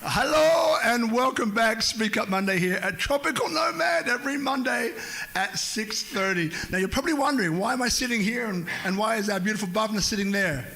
Hello and welcome back. SpeakuP Monday here at Tropical Nomad every Monday at 6:30. Now you're probably wondering, why am I sitting here and why is our beautiful Bhavna sitting there?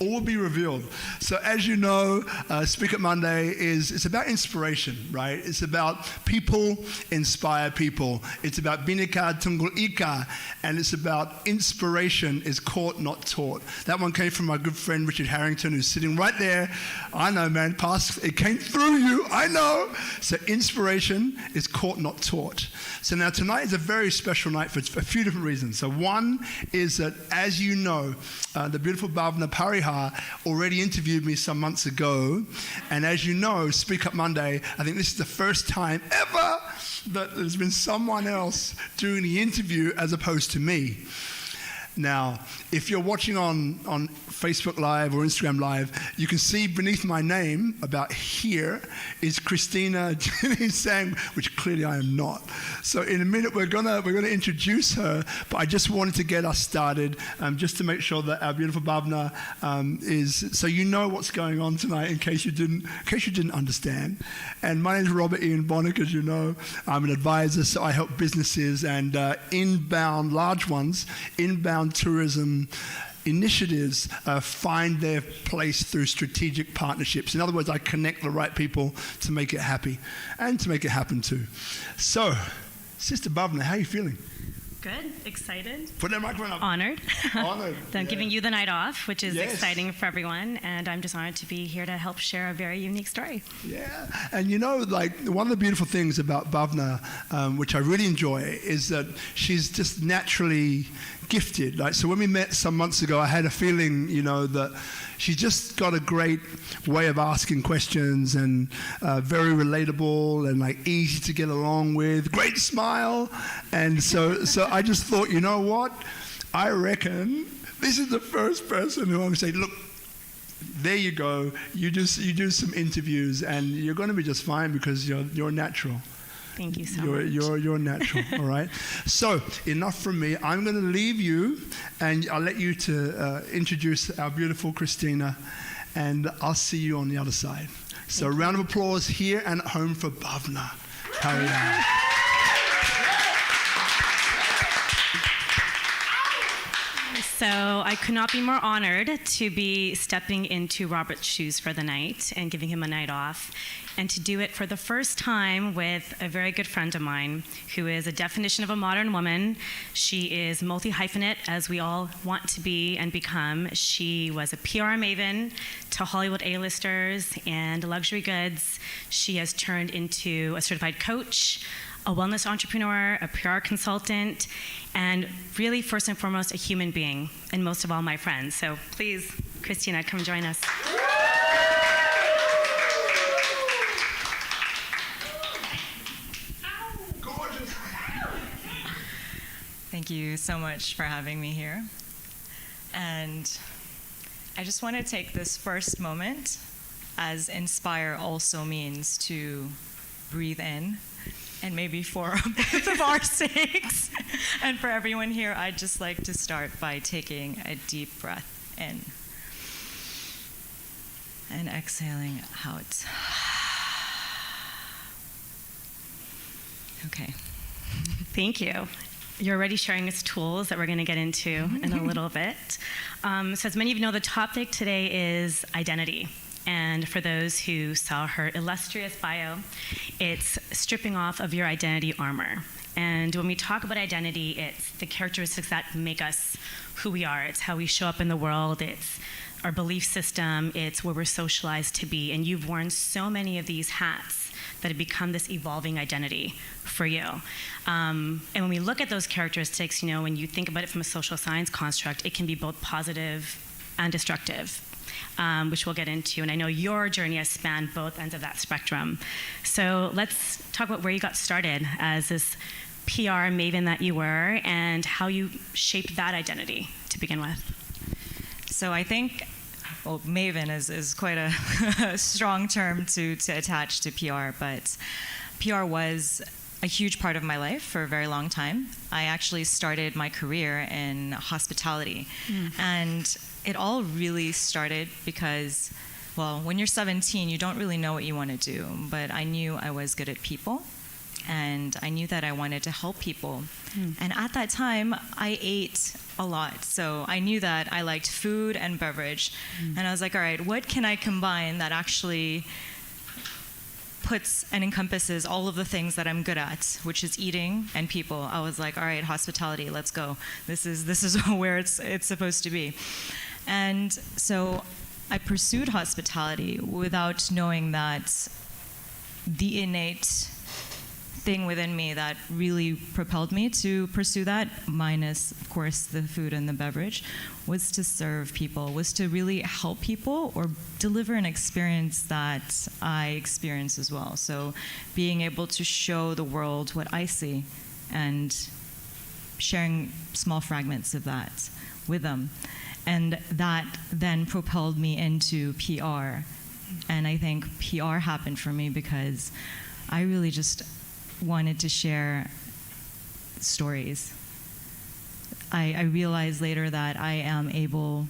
All will be revealed. So as you know, SpeakuP Monday it's about inspiration, right? It's about people inspire people. It's about Bhinneka Tunggal Ika, and it's about inspiration is caught, not taught. That one came from my good friend Richard Harrington, who's sitting right there. I know, man, it came through you, I know. So inspiration is caught, not taught. So now tonight is a very special night for a few different reasons. So one is that, as you know, the beautiful Bhavna Parihar already interviewed me some months ago, and as you know, SpeakuP Monday, I think this is the first time ever that there's been someone else doing the interview as opposed to me. Now, if you're watching on Facebook Live or Instagram Live, you can see beneath my name, about here, is Christina Jinhee saying, which clearly I am not. So in a minute we're gonna introduce her, but I just wanted to get us started, just to make sure that our beautiful Bhavna so you know what's going on tonight in case you didn't understand. And my name is Robert I Bonnick, as you know. I'm an advisor, so I help businesses and inbound, large ones, inbound tourism initiatives find their place through strategic partnerships. In other words, I connect the right people to make it happy and to make it happen too. So, Sister Bhavna, how are you feeling? Good, excited. Put that microphone up. Honored. Honored. I'm giving you the night off, which is exciting for everyone, and I'm just honored to be here to help share a very unique story. Yeah, and you know, like, one of the beautiful things about Bhavna, which I really enjoy, is that she's just naturally gifted. Like, so when we met some months ago, I had a feeling, you know, that she's just got a great way of asking questions, and very relatable and like easy to get along with, great smile. And so I just thought, you know what? I reckon this is the first person who I'm going to say, look, there you go. You do some interviews and you're going to be just fine because you're natural. Thank you so much. You're natural, all right? So, enough from me. I'm going to leave you, and I'll let you to introduce our beautiful Christina, and I'll see you on the other side. So, a round of applause here and at home for Bhavna Parihar. So I could not be more honored to be stepping into Robert's shoes for the night and giving him a night off, and to do it for the first time with a very good friend of mine who is a definition of a modern woman. She is multi-hyphenate, as we all want to be and become. She was a PR maven to Hollywood A-listers and luxury goods. She has turned into a certified coach, a wellness entrepreneur, a PR consultant, and really, first and foremost, a human being, and most of all, my friend. So please, Christina, come join us. Thank you so much for having me here. And I just want to take this first moment, as inspire also means to breathe in, and maybe for both of our sakes and for everyone here, I'd just like to start by taking a deep breath in and exhaling out. Okay. Thank you. You're already sharing us tools that we're going to get into in a little bit. So as many of you know, the topic today is identity. And for those who saw her illustrious bio, it's stripping off of your identity armor. And when we talk about identity, it's the characteristics that make us who we are. It's how we show up in the world. It's our belief system. It's where we're socialized to be. And you've worn so many of these hats that have become this evolving identity for you. And when we look at those characteristics, you know, when you think about it from a social science construct, it can be both positive and destructive. Which we'll get into, and I know your journey has spanned both ends of that spectrum. So let's talk about where you got started as this PR maven that you were, and how you shaped that identity to begin with. So I think, well, maven is quite a strong term to attach to PR, but PR was a huge part of my life for a very long time. I actually started my career in hospitality, and it all really started because well, when you're 17, you don't really know what you want to do, but I knew I was good at people, and I knew that I wanted to help people. And at that time, I ate a lot, so I knew that I liked food and beverage, and I was like, all right, what can I combine that actually puts and encompasses all of the things that I'm good at, which is eating and people. I was like, all right, hospitality, let's go. This is where it's supposed to be. And so I pursued hospitality without knowing that the innate thing within me that really propelled me to pursue that, minus, of course, the food and the beverage, was to serve people, was to really help people or deliver an experience that I experience as well. So being able to show the world what I see and sharing small fragments of that with them. And that then propelled me into PR. And I think PR happened for me because I really just wanted to share stories. I realized later that I am able,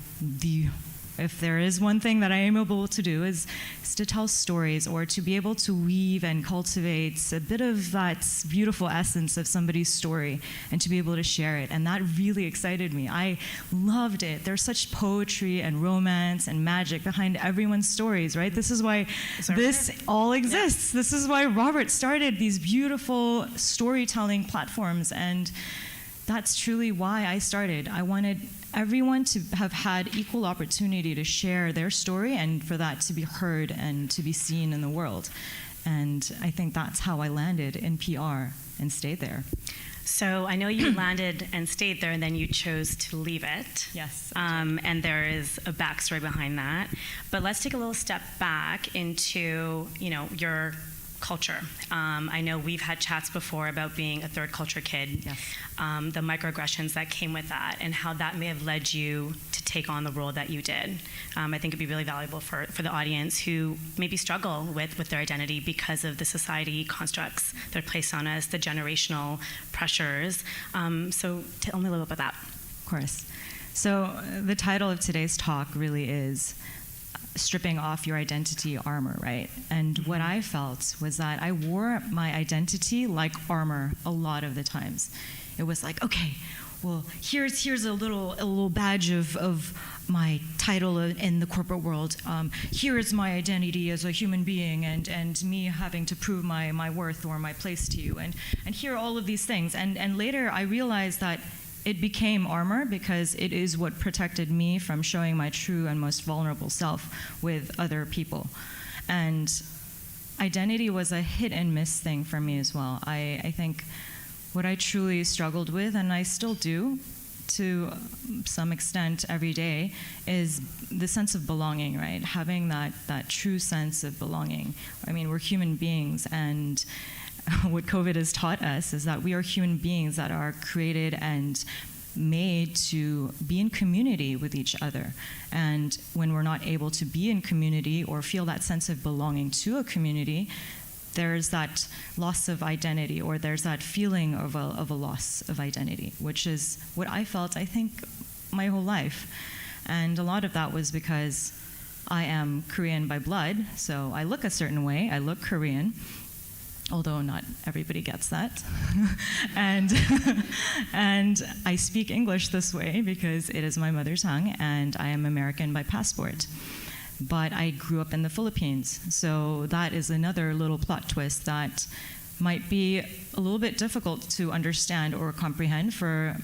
if there is one thing that I am able to do is to tell stories, or to be able to weave and cultivate a bit of that beautiful essence of somebody's story and to be able to share it. And that really excited me. I loved it. There's such poetry and romance and magic behind everyone's stories, right? This is why this all exists. Yeah. This is why Robert started these beautiful storytelling platforms, and that's truly why I started. I wanted everyone to have had equal opportunity to share their story and for that to be heard and to be seen in the world. And I think that's how I landed in PR and stayed there. So I know you landed and stayed there, and then you chose to leave it. Yes. And there is a backstory behind that. But let's take a little step back into, your culture. I know we've had chats before about being a third culture kid, yes. The microaggressions that came with that, and how that may have led you to take on the role that you did. I think it'd be really valuable for the audience who maybe struggle with their identity because of the society constructs that are placed on us, the generational pressures. So tell me a little bit about that. Of course. So the title of today's talk really is stripping off your identity armor, right? And what I felt was that I wore my identity like armor a lot of the times. It was like, okay, well, here's a little badge of my title in the corporate world. Here is my identity as a human being, and me having to prove my worth or my place to you, and here are all of these things. And later I realized that it became armor because it is what protected me from showing my true and most vulnerable self with other people. And identity was a hit and miss thing for me as well. I think what I truly struggled with, and I still do to some extent every day, is the sense of belonging, right? Having that true sense of belonging. I mean, we're human beings, and what COVID has taught us is that we are human beings that are created and made to be in community with each other. And when we're not able to be in community or feel that sense of belonging to a community, there's that loss of identity, or there's that feeling of a loss of identity, which is what I felt, I think, my whole life. And a lot of that was because I am Korean by blood, so I look a certain way, I look Korean, although not everybody gets that. and I speak English this way because it is my mother tongue, and I am American by passport. But I grew up in the Philippines, so that is another little plot twist that might be a little bit difficult to understand or comprehend for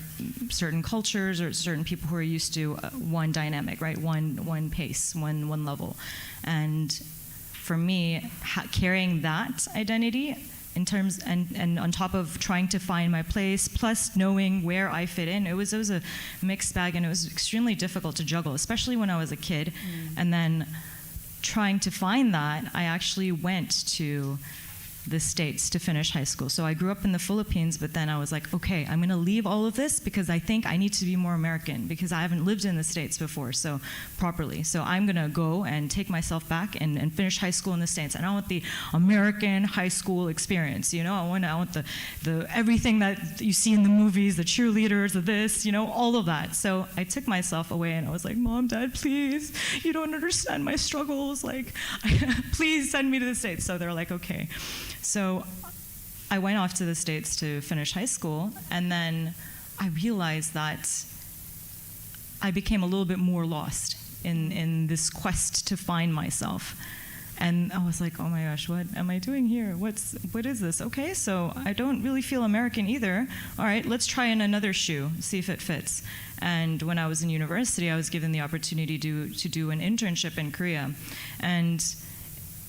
certain cultures or certain people who are used to one dynamic, right? One pace, one level. And for me, carrying that identity in terms and on top of trying to find my place, plus knowing where I fit in, it was a mixed bag, and it was extremely difficult to juggle, especially when I was a kid. And then trying to find that, I actually went to the States to finish high school. So I grew up in the Philippines, but then I was like, okay, I'm gonna leave all of this because I think I need to be more American because I haven't lived in the States before, so properly. So I'm gonna go and take myself back and finish high school in the States. And I want the American high school experience, you know? I want the everything that you see in the movies, the cheerleaders, the this, you know, all of that. So I took myself away and I was like, Mom, Dad, please, you don't understand my struggles, like, please send me to the States. So they're like, okay. So I went off to the States to finish high school, and then I realized that I became a little bit more lost in this quest to find myself. And I was like, oh my gosh, what am I doing here? What is this? Okay, so I don't really feel American either. All right, let's try in another shoe, see if it fits. And when I was in university, I was given the opportunity to do an internship in Korea. And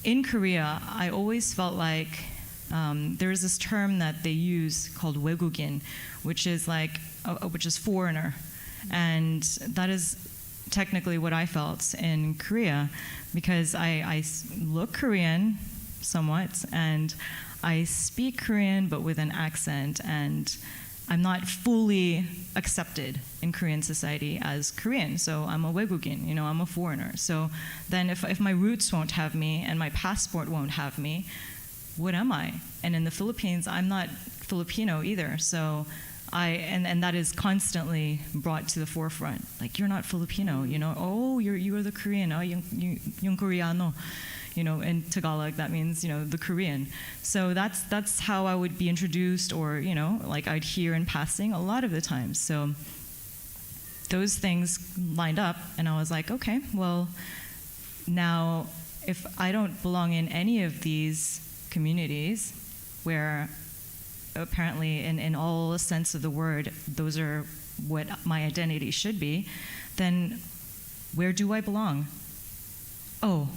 in Korea, I always felt like there is this term that they use called 외국인, which is foreigner, and that is technically what I felt in Korea, because I look Korean somewhat, and I speak Korean but with an accent, and I'm not fully accepted in Korean society as Korean, so I'm a 외국인, you know, I'm a foreigner. So then if my roots won't have me and my passport won't have me, what am I? And in the Philippines, I'm not Filipino either, so and that is constantly brought to the forefront. Like, you're not Filipino, you know, oh, you're the Korean, oh, yung Koreano. You know, in Tagalog, that means, you know, the Korean. So that's how I would be introduced, or, you know, like I'd hear in passing a lot of the times. So those things lined up, and I was like, okay, well, now if I don't belong in any of these communities where apparently in all sense of the word, those are what my identity should be, then where do I belong? Oh,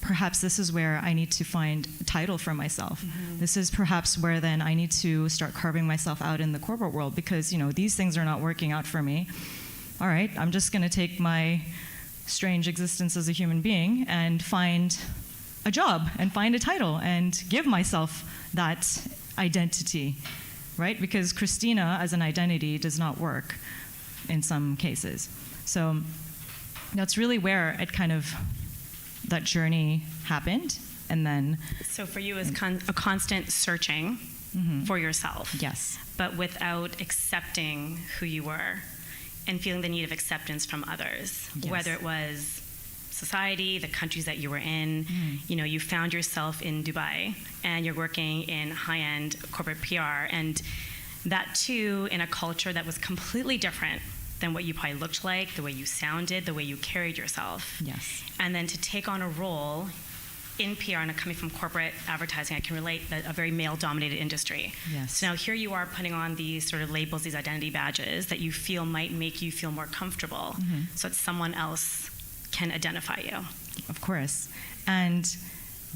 perhaps this is where I need to find a title for myself. Mm-hmm. This is perhaps where then I need to start carving myself out in the corporate world, because, you know, these things are not working out for me. All right, I'm just going to take my strange existence as a human being and find a job and find a title and give myself that identity, right? Because Christina as an identity does not work in some cases. So that's really where it kind of, that journey happened. And then, so for you, it was a constant searching for yourself. Yes. But without accepting who you were and feeling the need of acceptance from others, yes. Whether it was society, the countries that you were in. You know, you found yourself in Dubai and you're working in high-end corporate PR, and that too in a culture that was completely different than what you probably looked like, the way you sounded, the way you carried yourself. Yes. And then to take on a role in PR, and coming from corporate advertising, I can relate that a very male-dominated industry. Yes. So now here you are putting on these sort of labels, these identity badges that you feel might make you feel more comfortable, so that someone else can identify you. Of course. And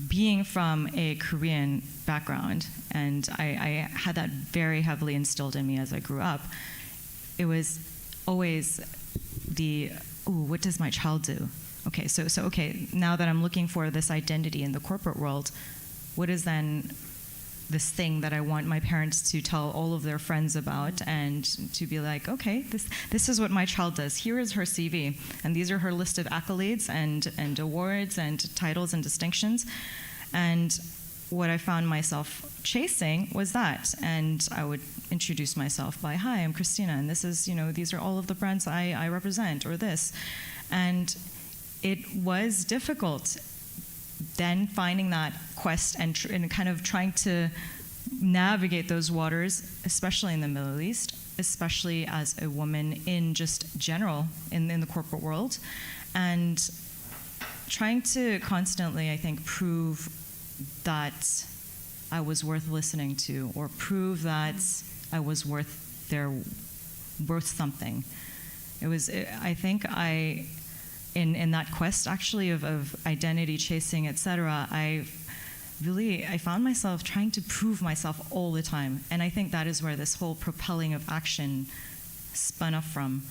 being from a Korean background, and I had that very heavily instilled in me as I grew up, it was always what does my child do? Okay, so okay, now that I'm looking for this identity in the corporate world, what is then this thing that I want my parents to tell all of their friends about, and to be like, okay, this is what my child does. Here is her CV, and these are her list of accolades and awards and titles and distinctions. And what I found myself chasing was that, and I would introduce myself by, hi, I'm Christina, and this is, you know, these are all of the brands I represent, or this. And it was difficult then finding that quest and kind of trying to navigate those waters, especially in the Middle East, especially as a woman in just general in the corporate world, and trying to constantly, I think, prove that I was worth listening to, or prove that I was worth something. It was, I think in that quest actually of identity chasing, etc., I found myself trying to prove myself all the time. And I think that is where this whole propelling of action spun up from.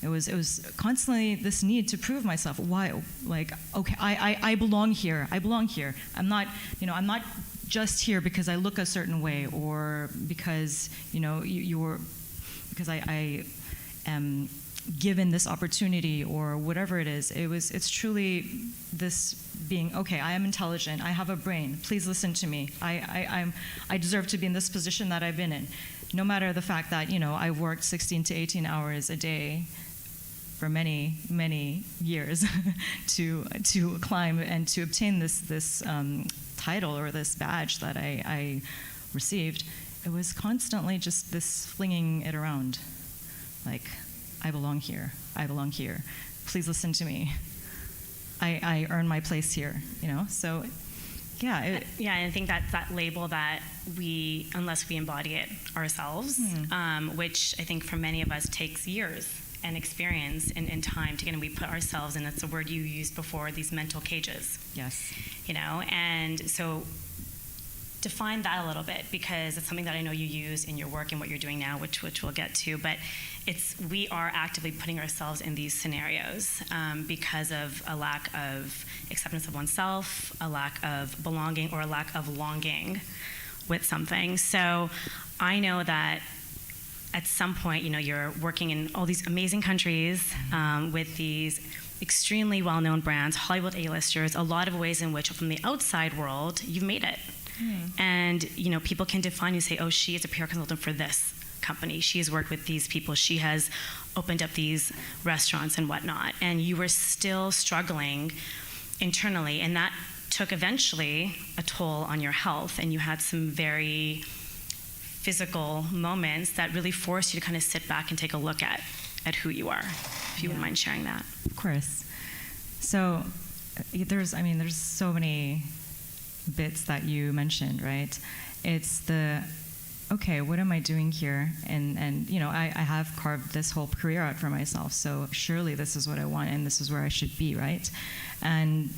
It was constantly this need to prove myself. Why? Like, okay, I belong here. I belong here. I'm not just here because I look a certain way, or because because I am given this opportunity, or whatever it is. It's truly this being, okay, I am intelligent. I have a brain. Please listen to me. I deserve to be in this position that I've been in, no matter the fact that I've worked 16 to 18 hours a day for many, many years to climb and to obtain this title or this badge that I received. It was constantly just this flinging it around, like, I belong here. I belong here. Please listen to me. I earn my place here. So. Yeah, and I think that's that label that unless we embody it ourselves, which I think for many of us takes years and experience and time to get, and we put ourselves in, that's the word you used before, these mental cages. Yes. And so define that a little bit, because it's something that I know you use in your work and what you're doing now, which we'll get to, but we are actively putting ourselves in these scenarios because of a lack of acceptance of oneself, a lack of belonging, or a lack of longing with something. So I know that at some point, you're working in all these amazing countries with these extremely well-known brands, Hollywood A-listers, a lot of ways in which from the outside world, you've made it. And people can define you, say, oh, she is a PR consultant for this company. She has worked with these people. She has opened up these restaurants and whatnot. And you were still struggling internally, and that took eventually a toll on your health, and you had some very physical moments that really forced you to kind of sit back and take a look at who you are, if you wouldn't mind sharing that. Of course. So there's so many bits that you mentioned, right? It's the, okay, what am I doing here? And I have carved this whole career out for myself, so surely this is what I want and this is where I should be, right? And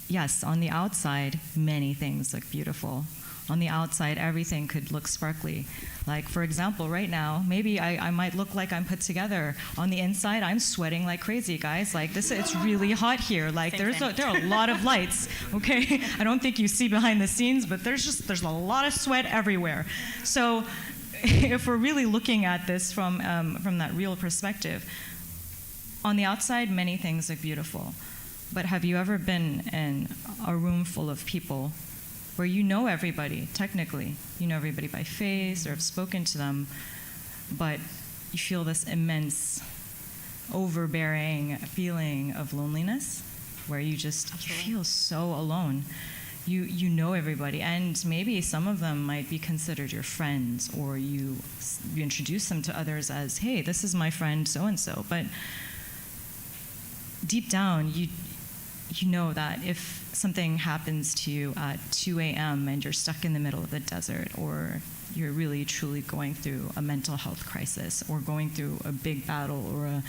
yes, on the outside, many things look beautiful. On the outside, everything could look sparkly. Like, for example, right now, maybe I might look like I'm put together. On the inside, I'm sweating like crazy, guys. Like, it's really hot here. Like, there are a lot of lights, okay? I don't think you see behind the scenes, but there's a lot of sweat everywhere. So if we're really looking at this from that real perspective, on the outside, many things look beautiful. But have you ever been in a room full of people where you know everybody, technically? You know everybody by face or have spoken to them, but you feel this immense, overbearing feeling of loneliness, where you feel so alone. You know everybody, and maybe some of them might be considered your friends, or you introduce them to others as, hey, this is my friend so-and-so, but deep down, you know that if something happens to you at 2 a.m. and you're stuck in the middle of the desert, or you're really truly going through a mental health crisis, or going through a big battle or a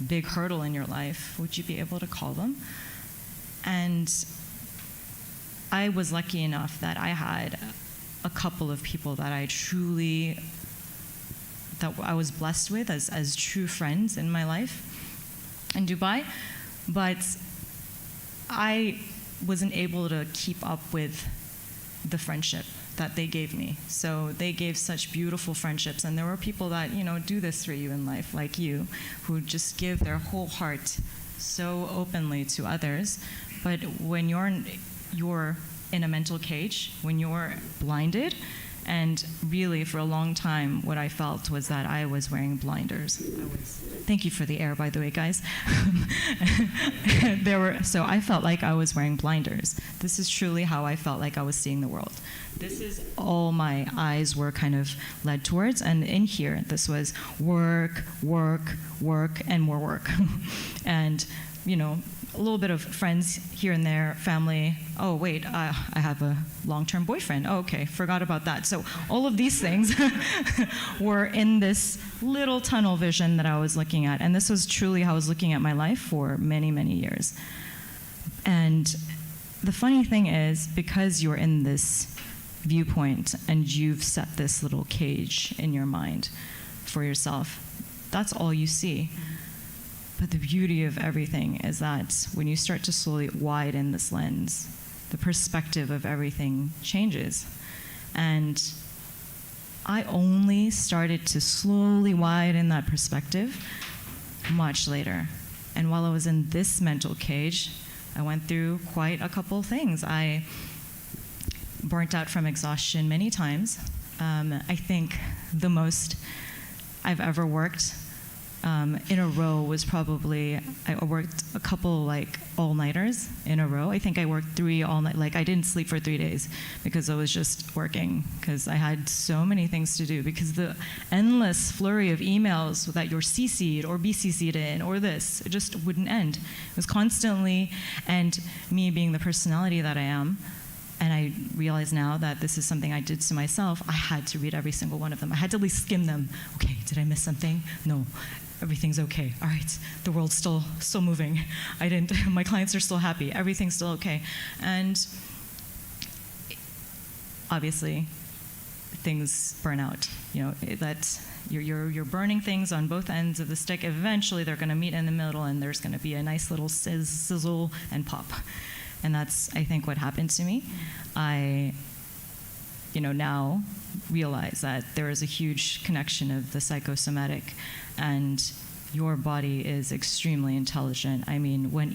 big hurdle in your life, would you be able to call them? And I was lucky enough that I had a couple of people that I was blessed with as true friends in my life in Dubai, but I wasn't able to keep up with the friendship that they gave me. So they gave such beautiful friendships, and there were people that do this for you in life, like you, who just give their whole heart so openly to others. But when you're in a mental cage, when you're blinded, and really for a long time what I felt was that I was wearing blinders. Thank you for the air, by the way, guys. So I felt like I was wearing blinders. This is truly how I felt like I was seeing the world. This is all my eyes were kind of led towards, and in here, this was work, work, work, and more work. And, a little bit of friends here and there, family. Oh, wait, I have a long-term boyfriend. Oh, okay, forgot about that. So all of these things were in this little tunnel vision that I was looking at. And this was truly how I was looking at my life for many, many years. And the funny thing is, because you're in this viewpoint and you've set this little cage in your mind for yourself, that's all you see. But the beauty of everything is that when you start to slowly widen this lens, the perspective of everything changes. And I only started to slowly widen that perspective much later. And while I was in this mental cage, I went through quite a couple things. I burnt out from exhaustion many times. I think the most I've ever worked in a row was probably, I worked a couple like all-nighters in a row. I think I worked 3 all night, like I didn't sleep for 3 days because I was just working, because I had so many things to do, because the endless flurry of emails that you're CC'd or BCC'd in or this, it just wouldn't end. It was constantly, and me being the personality that I am, and I realize now that this is something I did to myself, I had to read every single one of them. I had to at least skim them. Okay, did I miss something? No. Everything's okay. All right, the world's still moving. My clients are still happy. Everything's still okay. And obviously, things burn out. You know, that you're burning things on both ends of the stick. Eventually, they're going to meet in the middle, and there's going to be a nice little sizzle and pop. And that's, I think, what happened to me. I, now realize that there is a huge connection of the psychosomatic, and your body is extremely intelligent. I mean, when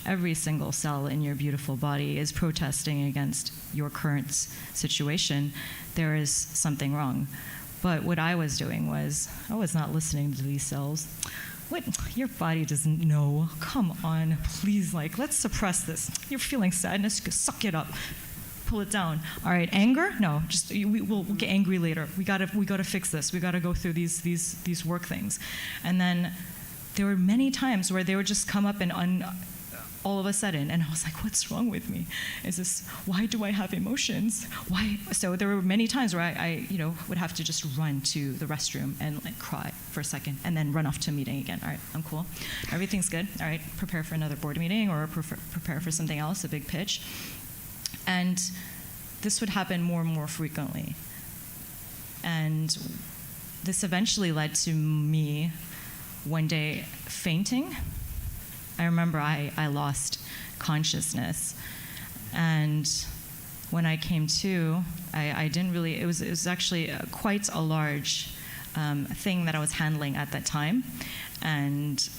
every single cell in your beautiful body is protesting against your current situation, there is something wrong. But what I was doing was, I was not listening to these cells. What? Your body doesn't know. Come on, please, let's suppress this. You're feeling sadness, suck it up. Pull it down. All right, anger? No, just we'll get angry later. We gotta fix this. We gotta go through these work things. And then there were many times where they would just come up and all of a sudden, and I was like, what's wrong with me? Why do I have emotions? Why? So there were many times where I would have to just run to the restroom and cry for a second, and then run off to a meeting again. All right, I'm cool. Everything's good. All right, prepare for another board meeting or prepare for something else, a big pitch. And this would happen more and more frequently. And this eventually led to me one day fainting. I remember I lost consciousness. And when I came to, I didn't really, it was actually quite a large thing that I was handling at that time. And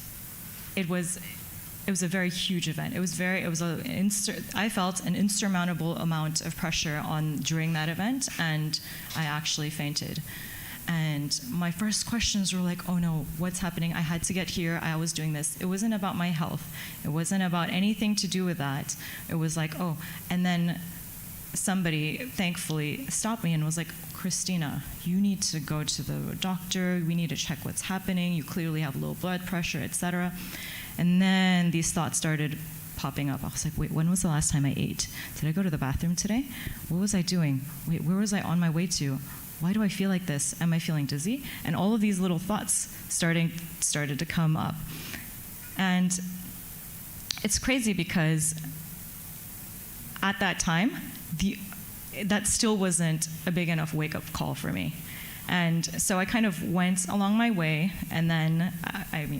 it was a very huge event. I felt an insurmountable amount of pressure during that event, and I actually fainted. And my first questions were like, oh no, what's happening? I had to get here, I was doing this. It wasn't about my health. It wasn't about anything to do with that. It was like, oh, and then somebody thankfully stopped me and was like, Christina, you need to go to the doctor, we need to check what's happening, you clearly have low blood pressure, etc. And then these thoughts started popping up. I was like, wait, when was the last time I ate? Did I go to the bathroom today? What was I doing? Wait, where was I on my way to? Why do I feel like this? Am I feeling dizzy? And all of these little thoughts started to come up. And it's crazy because at that time, that still wasn't a big enough wake-up call for me. And so I kind of went along my way, and then,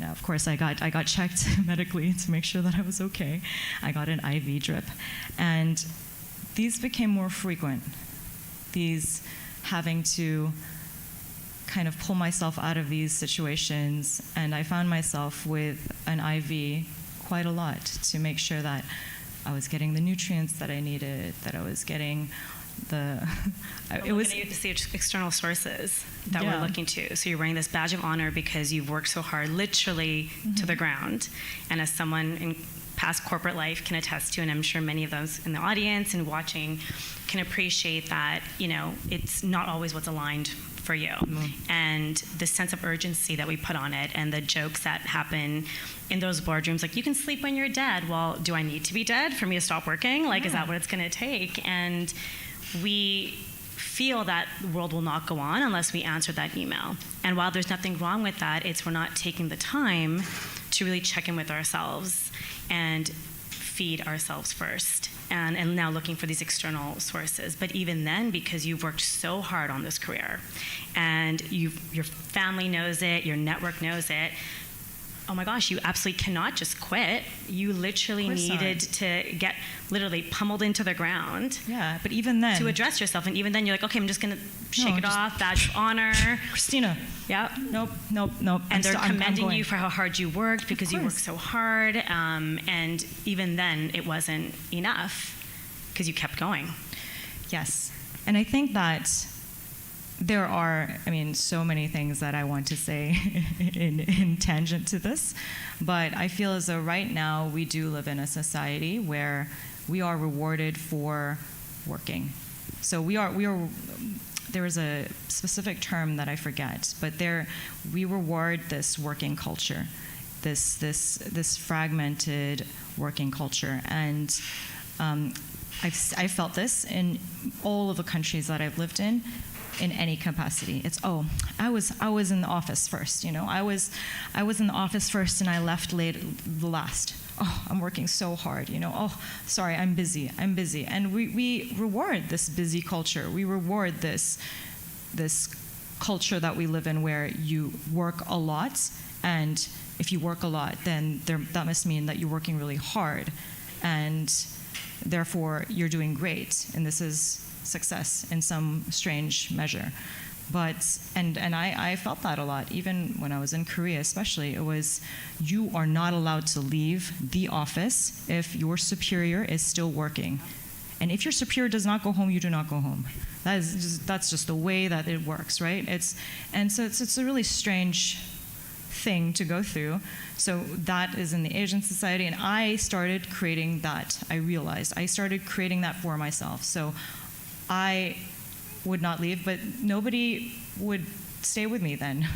of course, I got checked medically to make sure that I was okay. I got an IV drip. And these became more frequent, these having to kind of pull myself out of these situations, and I found myself with an IV quite a lot to make sure that I was getting the nutrients that I needed, that I was getting it was the external sources that we're looking to. So you're wearing this badge of honor because you've worked so hard, literally to the ground. And as someone in past corporate life can attest to, and I'm sure many of those in the audience and watching can appreciate that, it's not always what's aligned for you. And the sense of urgency that we put on it, and the jokes that happen in those boardrooms, like, you can sleep when you're dead. Well, do I need to be dead for me to stop working? Is that what it's going to take? And we feel that the world will not go on unless we answer that email. And while there's nothing wrong with that, we're not taking the time to really check in with ourselves and feed ourselves first. And now looking for these external sources. But even then, because you've worked so hard on this career, and your family knows it, your network knows it, oh my gosh, you absolutely cannot just quit. You literally needed to get literally pummeled into the ground. Yeah, but even then, to address yourself, and even then you're like, okay, I'm just gonna shake it off, badge of honor. Christina. Yeah. Nope. And they're commending you for how hard you worked because you worked so hard. And even then, it wasn't enough because you kept going. Yes, and I think that there are, so many things that I want to say in tangent to this, but I feel as though right now we do live in a society where we are rewarded for working. So there is a specific term that I forget, but we reward this working culture, this fragmented working culture, and I've felt this in all of the countries that I've lived in any capacity. It's, I was in the office first, I was in the office first and I left last. Oh, I'm working so hard, oh, sorry, I'm busy. And we reward this busy culture. We reward this culture that we live in where you work a lot, and if you work a lot, then that must mean that you're working really hard, and therefore you're doing great, and this is success in some strange measure. But and I felt that a lot, even when I was in Korea especially. It was, you are not allowed to leave the office if your superior is still working. And if your superior does not go home, you do not go home. That's just the way that it works, right? It's a really strange thing to go through. So that is in the Asian society, and I started creating that. I started creating that for myself. So I would not leave, but nobody would stay with me then.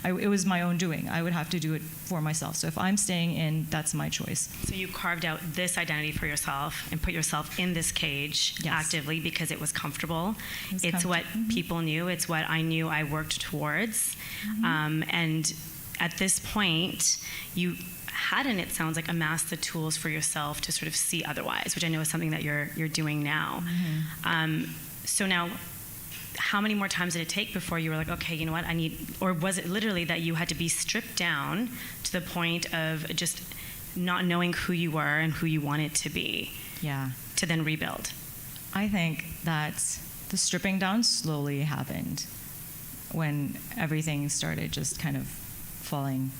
It was my own doing. I would have to do it for myself. So if I'm staying in, that's my choice. So you carved out this identity for yourself and put yourself in this cage actively because it was comfortable. It's what people knew. It's what I knew I worked towards. And at this point, you hadn't, it sounds like, amassed the tools for yourself to sort of see otherwise, which I know is something that you're doing now. So now, how many more times did it take before you were like, okay, you know what, or was it literally that you had to be stripped down to the point of just not knowing who you were and who you wanted to be to then rebuild? I think that the stripping down slowly happened when everything started just kind of falling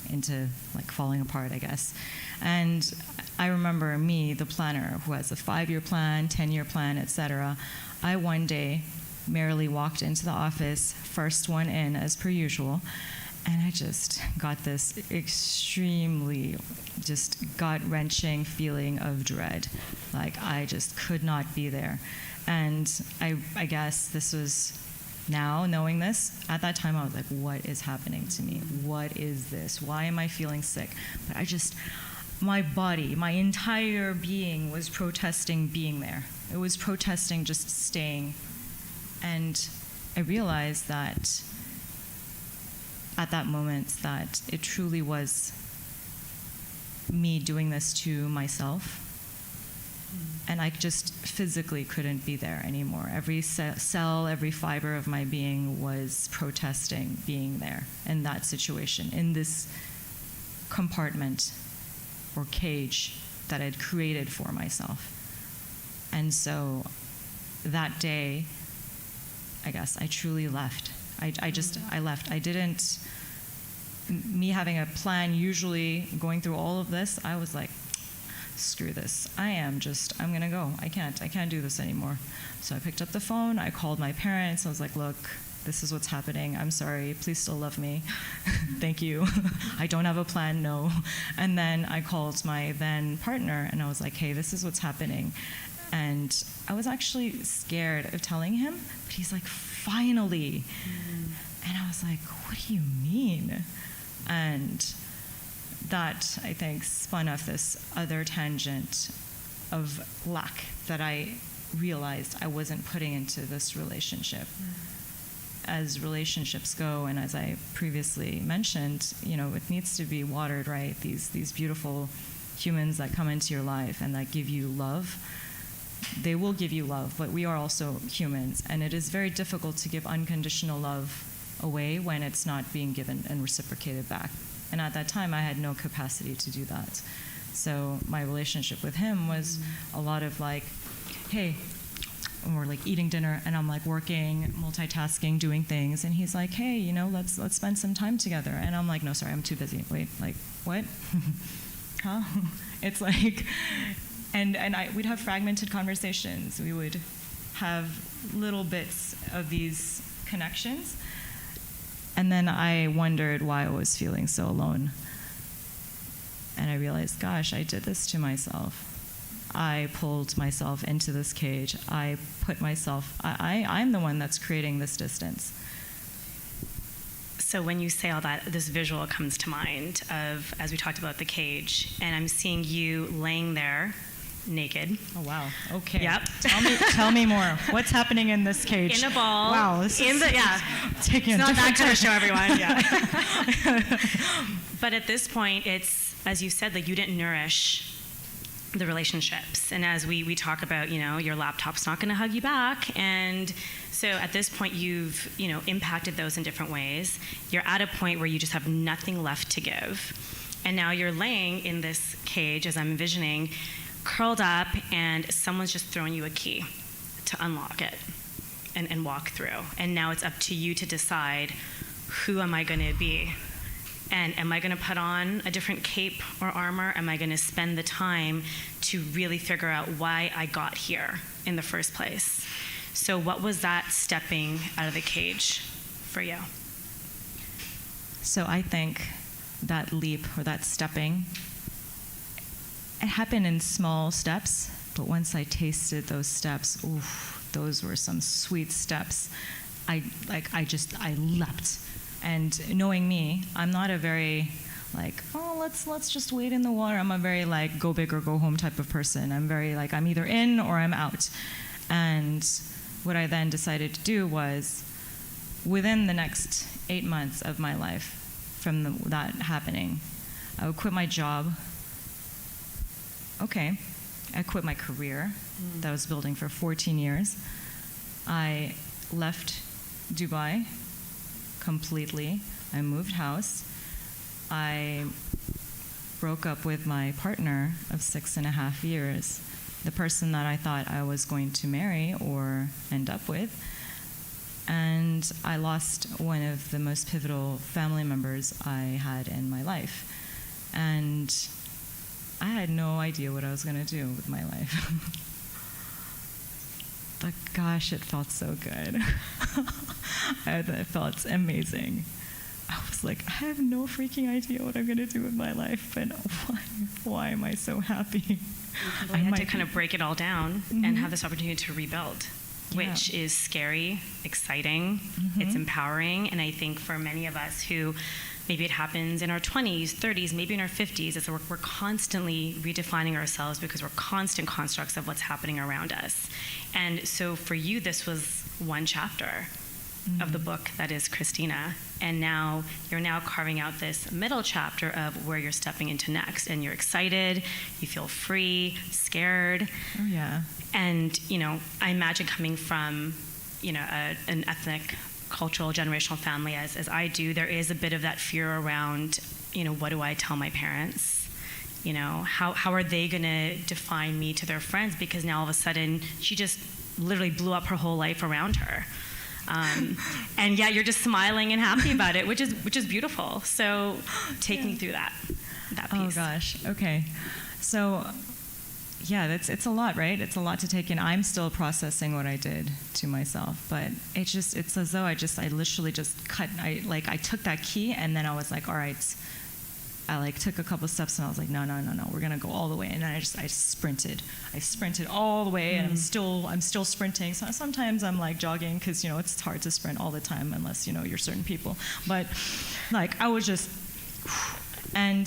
apart, I guess. And I remember me, the planner, who has a 5-year plan, 10-year plan, etc. I one day merrily walked into the office, first one in as per usual, and I just got this extremely just gut-wrenching feeling of dread. Like I just could not be there. And I guess this was, now knowing this, at that time I was like, what is happening to me? What is this? Why am I feeling sick? But my body, my entire being was protesting being there. It was protesting just staying. And I realized that at that moment that it truly was me doing this to myself. And I just physically couldn't be there anymore. Every cell, every fiber of my being was protesting being there in that situation, in this compartment or cage that I'd created for myself. And so that day, I guess I truly left. I left. I didn't, me having a plan, usually going through all of this, I was like, screw this. I'm gonna go. I can't do this anymore. So I picked up the phone, I called my parents, I was like, look, this is what's happening. I'm sorry, please still love me. Thank you. I don't have a plan, no. And then I called my then partner and I was like, hey, this is what's happening. And I was actually scared of telling him, but he's like, finally. And I was like, what do you mean? And that, I think, spun off this other tangent of lack that I realized I wasn't putting into this relationship. As relationships go, and as I previously mentioned, it needs to be watered, right? These beautiful humans that come into your life and that give you love, they will give you love, but we are also humans, and it is very difficult to give unconditional love away when it's not being given and reciprocated back. And at that time, I had no capacity to do that. So my relationship with him was a lot of like, hey, and we're like eating dinner, and I'm like working, multitasking, doing things, and he's like, hey, you know, let's spend some time together. And I'm like, no, sorry, I'm too busy. Wait, like, what? Huh? It's like, and we'd have fragmented conversations. We would have little bits of these connections, and then I wondered why I was feeling so alone. And I realized, gosh, I did this to myself. I pulled myself into this cage. I put myself, I'm the one that's creating this distance. So when you say all that, this visual comes to mind of, as we talked about the cage, and I'm seeing you laying there naked. Oh, wow. Okay. Yep. Tell me more. What's happening in this cage? In a ball. Wow. This is taking it's a not that different kind of show, turn. everyone. Yeah. But at this point, it's, as you said, like you didn't nourish the relationships. And as we talk about, you know, your laptop's not going to hug you back. And so at this point, you've, you know, impacted those in different ways. You're at a point where you just have nothing left to give. And now you're laying in this cage, as I'm envisioning, curled up, and someone's just throwing you a key to unlock it and walk through. And now it's up to you to decide, who am I going to be? And am I going to put on a different cape or armor? Am I going to spend the time to really figure out why I got here in the first place? So what was that stepping out of the cage for you? So I think that leap or that stepping, it happened in small steps, but once I tasted those steps, oof, those were some sweet steps. I leapt. And knowing me, I'm not a very like, oh, let's just wait in the water. I'm a very like go big or go home type of person. I'm very like, I'm either in or I'm out. And what I then decided to do was, within the next 8 months of my life from that happening, I would quit my job. Okay, I quit my career that I was building for 14 years. I left Dubai completely. I moved house. I broke up with my partner of 6.5 years, the person that I thought I was going to marry or end up with. And I lost one of the most pivotal family members I had in my life. And I had no idea what I was going to do with my life. But gosh, it felt so good. It felt amazing. I was like, I have no freaking idea what I'm going to do with my life, but why am I so happy? I had to kind of break it all down and have this opportunity to rebuild, which is scary, exciting, it's empowering, and I think for many of us who maybe it happens in our 20s, 30s, maybe in our 50s, it's we're constantly redefining ourselves because we're constant constructs of what's happening around us. And so for you, this was one chapter of the book that is Christina, and now you're carving out this middle chapter of where you're stepping into next, and you're excited, you feel free, scared. Oh yeah. And you know, I imagine coming from, you know, an ethnic, cultural, generational family as I do, there is a bit of that fear around, you know, what do I tell my parents? You know, how are they going to define me to their friends? Because now all of a sudden she just literally blew up her whole life around her. And yeah, you're just smiling and happy about it, which is beautiful. So take me through that piece. Oh gosh. Okay. So yeah, it's a lot, right? It's a lot to take in. I'm still processing what I did to myself, but it's as though I literally just I took that key, and then I was like, all right, I took a couple steps, and I was like, no, we're gonna go all the way, and then I sprinted all the way, and I'm still sprinting. So sometimes I'm like jogging, because you know it's hard to sprint all the time unless you know you're certain people. But like I was just, and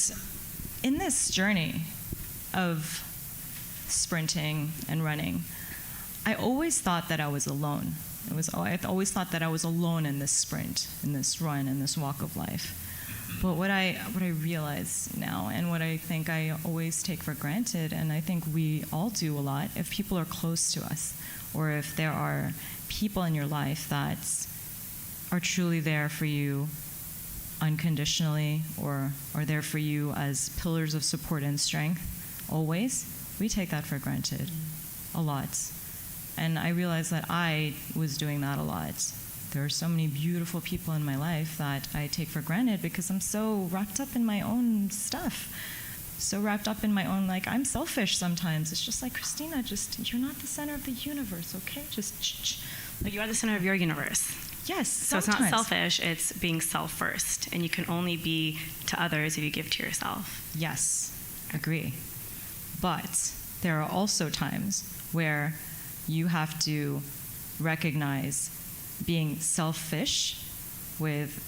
in this journey of sprinting and running, I always thought that I was alone. I always thought that I was alone in this sprint, in this run, in this walk of life. But what I realize now, and what I think I always take for granted, and I think we all do a lot, if people are close to us, or if there are people in your life that are truly there for you unconditionally or are there for you as pillars of support and strength always, we take that for granted a lot. And I realized that I was doing that a lot. There are so many beautiful people in my life that I take for granted because I'm so wrapped up in my own stuff. So wrapped up in my own, like, I'm selfish sometimes. It's just like, Christina, just, you're not the center of the universe, okay? Just, But you are the center of your universe. yes, So sometimes. it's not selfish, it's being self first. And you can only be to others if you give to yourself. Yes, agree. But there are also times where you have to recognize being selfish with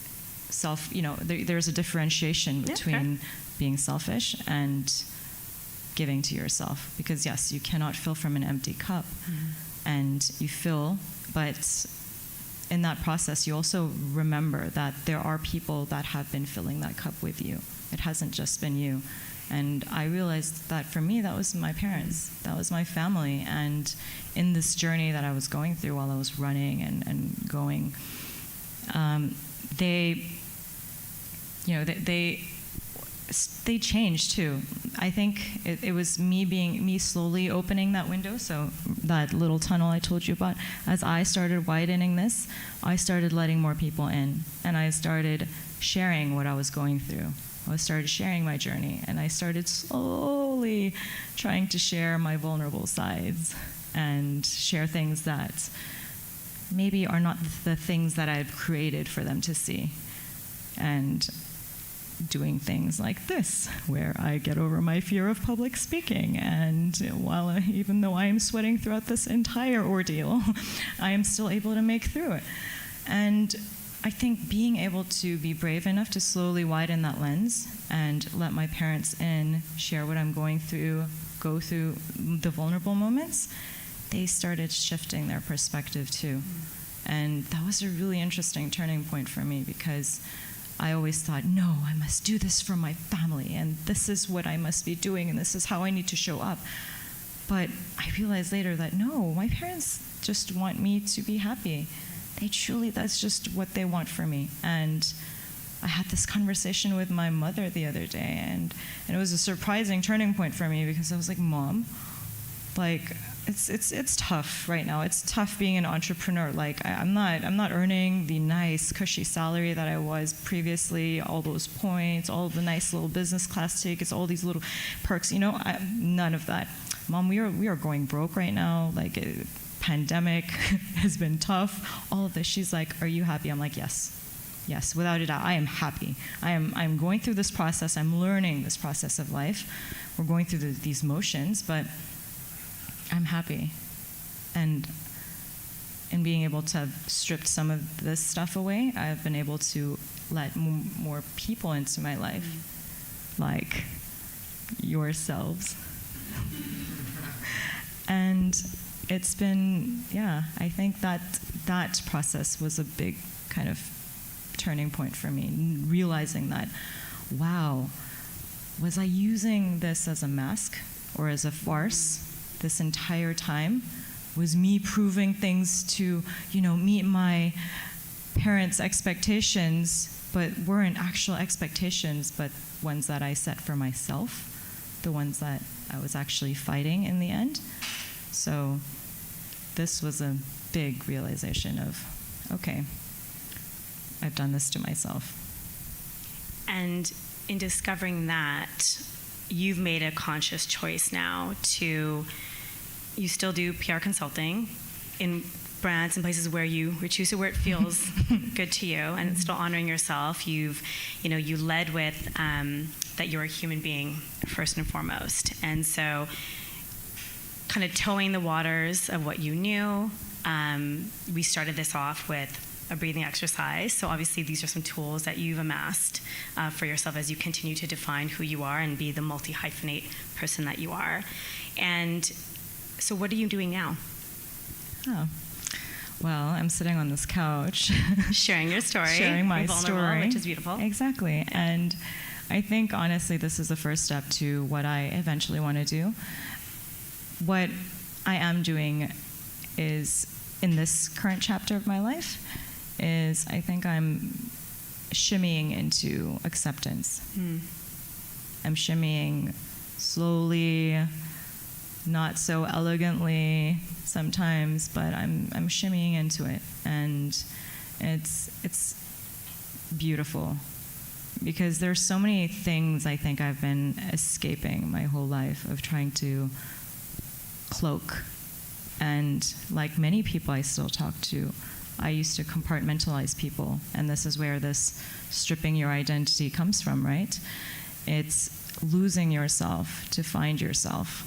self, there's a differentiation between being selfish and giving to yourself. Because yes, you cannot fill from an empty cup. And you fill, but in that process, you also remember that there are people that have been filling that cup with you. It hasn't just been you. And I realized that for me, that was my parents. That was my family. And in this journey that I was going through while I was running and going, they changed too. I think it was me slowly opening that window, so that little tunnel I told you about. As I started widening this, I started letting more people in, and I started sharing what I was going through. I started sharing my journey, and I started slowly trying to share my vulnerable sides and share things that maybe are not the things that I've created for them to see. And doing things like this, where I get over my fear of public speaking, and even though I am sweating throughout this entire ordeal, I am still able to make through it. And I think being able to be brave enough to slowly widen that lens and let my parents in, share what I'm going through, go through the vulnerable moments, they started shifting their perspective too. And that was a really interesting turning point for me, because I always thought, no, I must do this for my family, and this is what I must be doing, and this is how I need to show up. But I realized later that no, my parents just want me to be happy. That's just what they want for me. And I had this conversation with my mother the other day, and it was a surprising turning point for me, because I was like, Mom, like, it's tough right now. It's tough being an entrepreneur. Like, I'm not earning the nice cushy salary that I was previously. All those points, all the nice little business class tickets, all these little perks. None of that. Mom, we are going broke right now. Like, pandemic has been tough. All of this. She's like, "Are you happy?" I'm like, "Yes." Yes, without a doubt, I am happy. I'm going through this process. I'm learning this process of life. We're going through these motions, but I'm happy. And in being able to have stripped some of this stuff away, I've been able to let more people into my life, like yourselves. And it's been, I think that process was a big kind of turning point for me, realizing that, wow, was I using this as a mask or as a farce this entire time? Was me proving things to, meet my parents' expectations, but weren't actual expectations, but ones that I set for myself, the ones that I was actually fighting in the end. So this was a big realization of, okay, I've done this to myself. And in discovering that, you've made a conscious choice now you still do PR consulting in brands and places where you choose it where it feels good to you, and it's still honoring yourself. You led with that you're a human being first and foremost. And so kind of towing the waters of what you knew, we started this off with a breathing exercise. So obviously these are some tools that you've amassed for yourself as you continue to define who you are and be the multi-hyphenate person that you are. And so what are you doing now? Oh, well, I'm sitting on this couch. Sharing your story. Sharing my story. Which is beautiful. Exactly. And I think, honestly, this is the first step to what I eventually want to do. What I am doing is, in this current chapter of my life, is I think I'm shimmying into acceptance. I'm shimmying slowly, not so elegantly sometimes, but I'm shimmying into it, and it's beautiful, because there's so many things I think I've been escaping my whole life, of trying to cloak. And like many people I still talk to, I used to compartmentalize people, and this is where this stripping your identity comes from, right? It's losing yourself to find yourself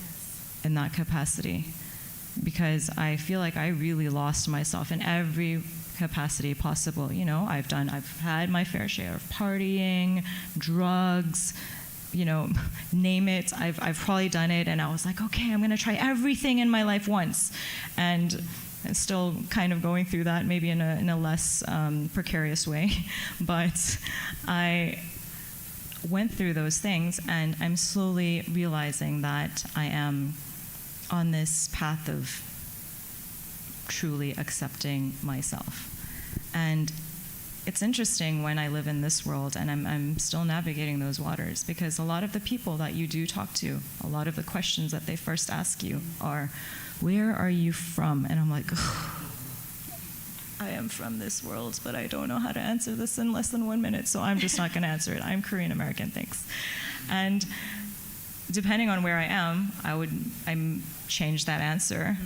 in that capacity, because I feel like I really lost myself in every capacity possible. You know, I've had my fair share of partying, drugs, you know, name it. I've probably done it, and I was like, okay, I'm going to try everything in my life once, and I'm still kind of going through that, maybe in a less precarious way, but I went through those things, and I'm slowly realizing that I am on this path of truly accepting myself. And it's interesting when I live in this world, and I'm still navigating those waters, because a lot of the people that you do talk to, a lot of the questions that they first ask you are, where are you from? And I'm like, I am from this world, but I don't know how to answer this in less than 1 minute, so I'm just not going to answer it. I'm Korean American, thanks. And depending on where I am, I change that answer,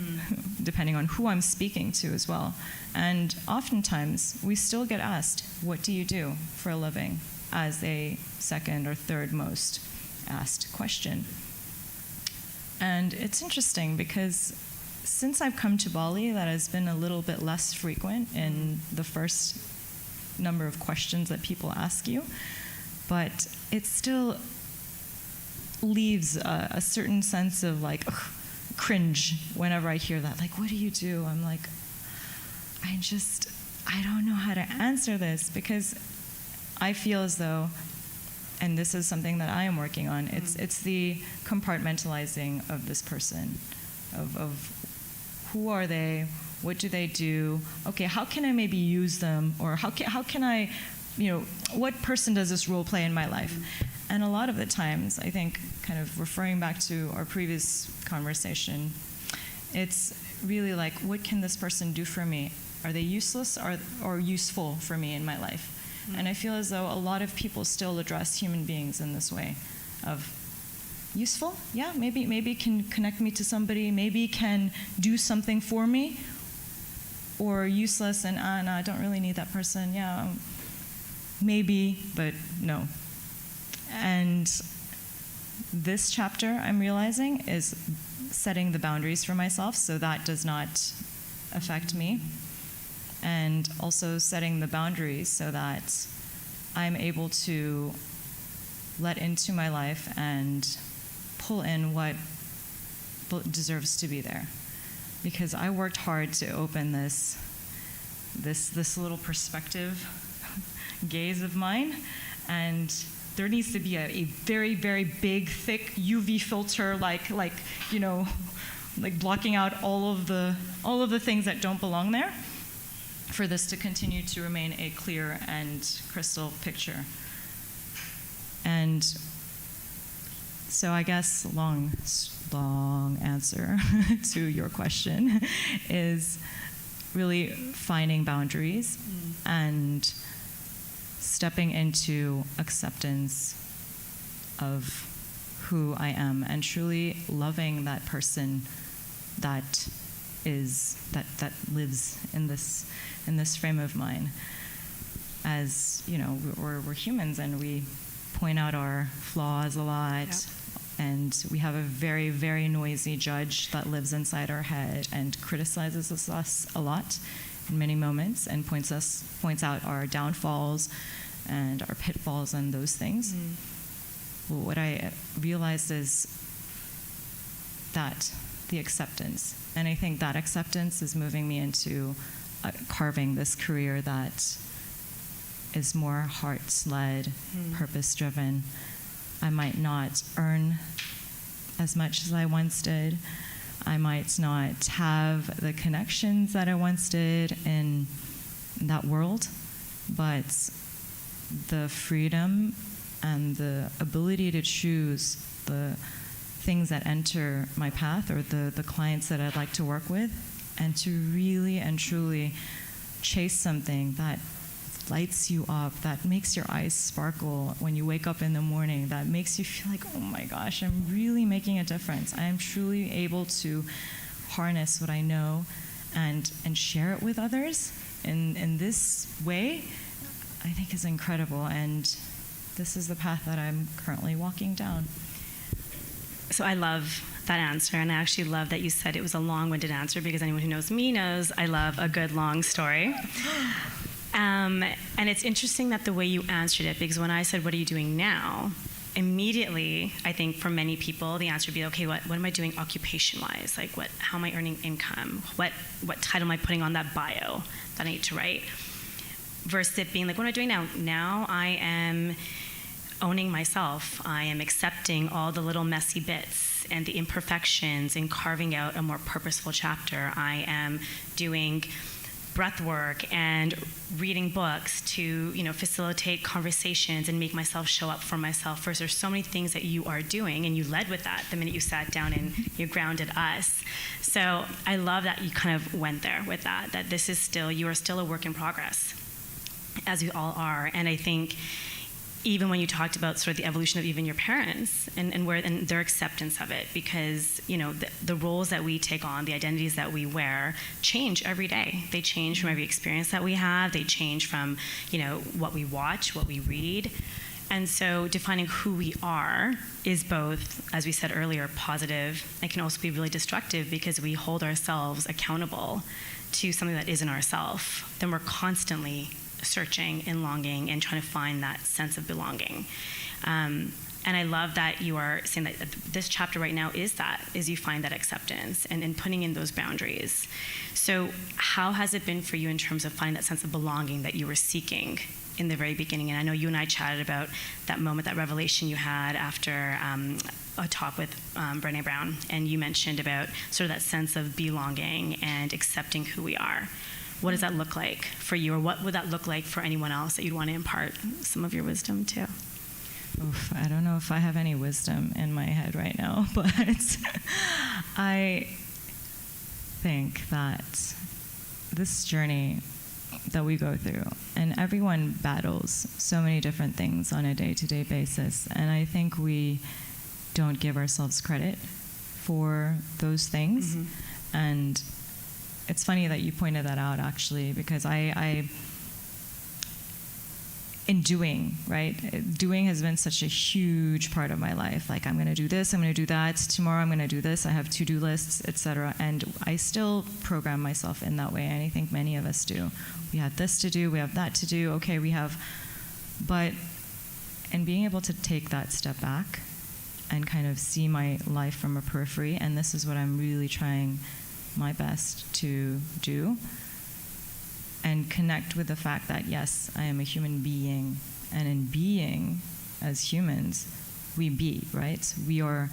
depending on who I'm speaking to as well. And oftentimes, we still get asked, what do you do for a living, as a second or third most asked question. And it's interesting, because since I've come to Bali, that has been a little bit less frequent in the first number of questions that people ask you, but it still leaves a certain sense of like cringe whenever I hear that. Like, what do you do? I'm like, I don't know how to answer this, because I feel as though, and this is something that I am working on, it's the compartmentalizing of this person, of who are they, what do they do, okay, how can I maybe use them, or how can I, you know, what person does this role play in my life? And a lot of the times, I think, kind of referring back to our previous conversation, it's really like, what can this person do for me? Are they useless or useful for me in my life? And I feel as though a lot of people still address human beings in this way of useful, yeah, maybe can connect me to somebody, maybe can do something for me, or useless and no, I don't really need that person, yeah, maybe, but no. And this chapter, I'm realizing, is setting the boundaries for myself so that does not affect me, and also setting the boundaries so that I'm able to let into my life and pull in what deserves to be there. Because I worked hard to open this little perspective gaze of mine, and there needs to be a very, very big, thick UV filter, like you know, like blocking out all of the things that don't belong there, for this to continue to remain a clear and crystal picture. And so I guess long answer to your question is really finding boundaries and stepping into acceptance of who I am, and truly loving that person that lives in this frame of mine. As you know, we're humans, and we point out our flaws a lot. Yep. And we have a very, very noisy judge that lives inside our head and criticizes us a lot in many moments, and points out our downfalls and our pitfalls and those things. Well, what I realized is that the acceptance, and I think that acceptance is moving me into carving this career that is more heart-led, purpose-driven. I might not earn as much as I once did. I might not have the connections that I once did in that world, but the freedom and the ability to choose the things that enter my path, or the clients that I'd like to work with, and to really and truly chase something that lights you up, that makes your eyes sparkle when you wake up in the morning, that makes you feel like, oh my gosh, I'm really making a difference. I am truly able to harness what I know and share it with others in this way, I think is incredible. And this is the path that I'm currently walking down. So I love that answer, and I actually love that you said it was a long-winded answer, because anyone who knows me knows I love a good long story. And it's interesting that the way you answered it, because when I said, what are you doing now? Immediately, I think for many people, the answer would be, okay, what am I doing occupation-wise? Like, how am I earning income? What title am I putting on that bio that I need to write? Versus it being like, what am I doing now? Now I am owning myself. I am accepting all the little messy bits and the imperfections and carving out a more purposeful chapter. I am doing breath work and reading books to, facilitate conversations and make myself show up for myself. First, there's so many things that you are doing, and you led with that the minute you sat down and you grounded us. So I love that you kind of went there with that this is still, you are still a work in progress, as we all are. And I think even when you talked about sort of the evolution of even your parents and their acceptance of it, because the roles that we take on, the identities that we wear, change every day. They change from every experience that we have. They change from what we watch, what we read. And so defining who we are is both, as we said earlier, positive, and can also be really destructive, because we hold ourselves accountable to something that isn't ourselves. Then we're constantly searching and longing and trying to find that sense of belonging. And I love that you are saying that this chapter right now is you find that acceptance and putting in those boundaries. So how has it been for you in terms of finding that sense of belonging that you were seeking in the very beginning? And I know you and I chatted about that moment, that revelation you had after a talk with Brené Brown, and you mentioned about sort of that sense of belonging and accepting who we are. What does that look like for you, or what would that look like for anyone else that you'd want to impart some of your wisdom to? Oof, I don't know if I have any wisdom in my head right now, but I think that this journey that we go through, and everyone battles so many different things on a day-to-day basis, and I think we don't give ourselves credit for those things. Mm-hmm. And it's funny that you pointed that out, actually, because I in doing, right? Doing has been such a huge part of my life. Like, I'm going to do this, I'm going to do that, tomorrow I'm going to do this, I have to-do lists, etc. And I still program myself in that way, and I think many of us do. We have this to do, we have that to do, okay, but and being able to take that step back and kind of see my life from a periphery, and this is what I'm really trying my best to do, and connect with the fact that, yes, I am a human being, and in being as humans, we be, right? We are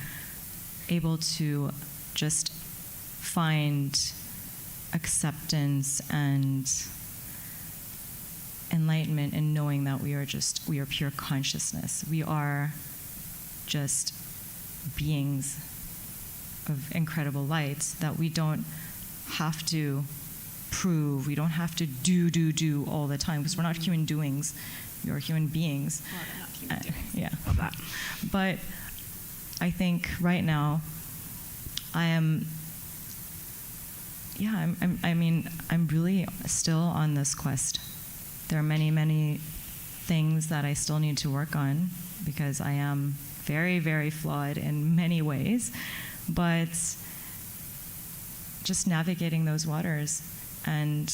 able to just find acceptance and enlightenment in knowing that we are pure consciousness. We are just beings of incredible light that we don't have to prove, we don't have to do all the time, because we're not human doings, we are human beings. Well, they're not human doings. Yeah. Love that. But I think right now I'm really still on this quest. There are many, many things that I still need to work on, because I am very, very flawed in many ways, but just navigating those waters. And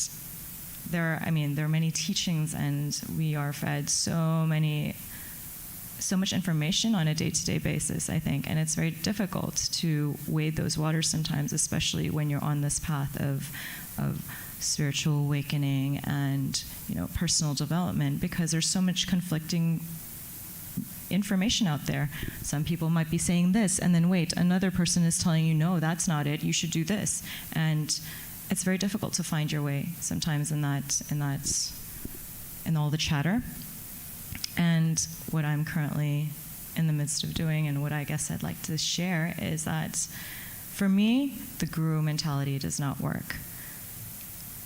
there are many teachings, and we are fed so much information on a day-to-day basis, I think, and it's very difficult to wade those waters sometimes, especially when you're on this path of spiritual awakening and personal development, because there's so much conflicting information out there. Some people might be saying this, and then wait, another person is telling you, no, that's not it, you should do this. And it's very difficult to find your way sometimes in all the chatter. And what I'm currently in the midst of doing, and what I guess I'd like to share, is that for me, the guru mentality does not work.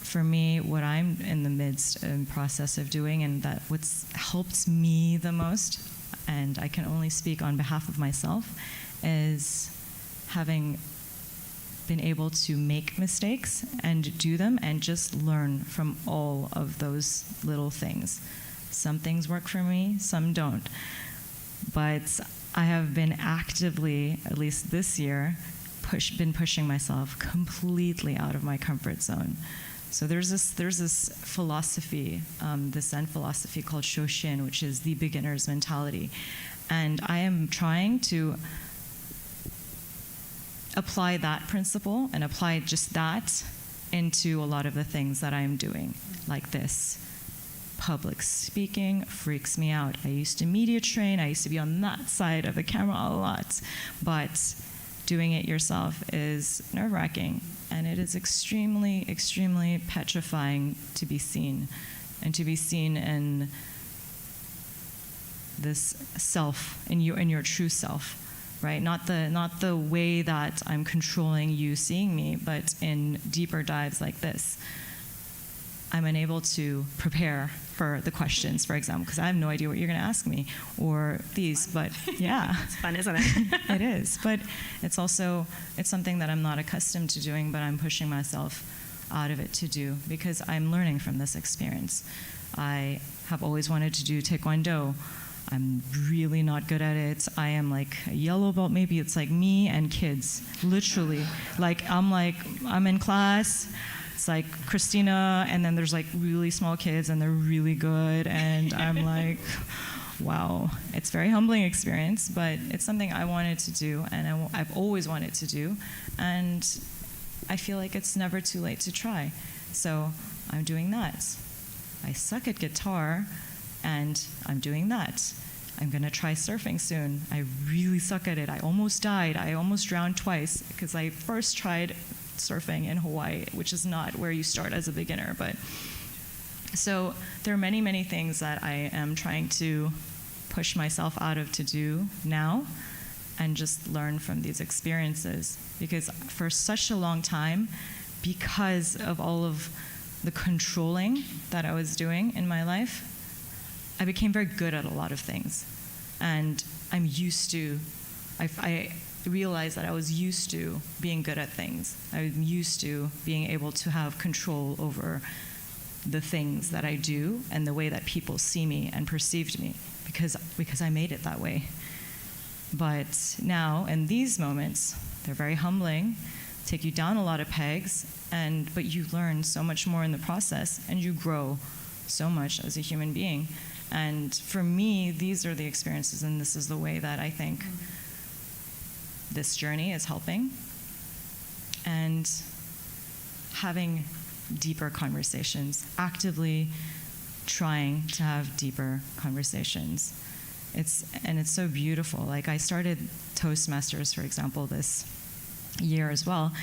For me, what I'm in the midst and process of doing, and that what's helped me the most, and I can only speak on behalf of myself, is having been able to make mistakes and do them and just learn from all of those little things. Some things work for me, some don't. But I have been actively, at least this year, been pushing myself completely out of my comfort zone. So there's this philosophy, this Zen philosophy called Shoshin, which is the beginner's mentality. And I am trying to apply that principle and apply just that into a lot of the things that I'm doing, like this. Public speaking freaks me out. I used to media train. I used to be on that side of the camera a lot. But doing it yourself is nerve-wracking, and it is extremely, extremely petrifying to be seen, and to be seen in this self, in your true self, right? Not the way that I'm controlling you seeing me, but in deeper dives like this. I'm unable to prepare for the questions, for example, because I have no idea what you're going to ask me, or these, but yeah. It's fun, isn't it? It is, but it's something that I'm not accustomed to doing, but I'm pushing myself out of it to do, because I'm learning from this experience. I have always wanted to do Taekwondo. I'm really not good at it. I am like a yellow belt, maybe. It's like me and kids, literally. I'm in class. It's like Christina, and then there's like really small kids, and they're really good, and I'm like, wow. It's a very humbling experience, but it's something I wanted to do, and I've always wanted to do, and I feel like it's never too late to try. So I'm doing that. I suck at guitar, and I'm doing that. I'm going to try surfing soon. I really suck at it. I almost died. I almost drowned twice because I first tried surfing in Hawaii, which is not where you start as a beginner. But so there are many, many things that I am trying to push myself out of to do now, and just learn from these experiences. Because for such a long time, because of all of the controlling that I was doing in my life, I became very good at a lot of things. And I'm used to, I realized that I was used to being good at things. I'm used to being able to have control over the things that I do and the way that people see me and perceived me, because I made it that way. But now, in these moments, they're very humbling, take you down a lot of pegs, but you learn so much more in the process, and you grow so much as a human being. And for me, these are the experiences, and this is the way that I think this journey is helping. And having deeper conversations, actively trying to have deeper conversations. It's so beautiful. Like, I started Toastmasters, for example, this year as well,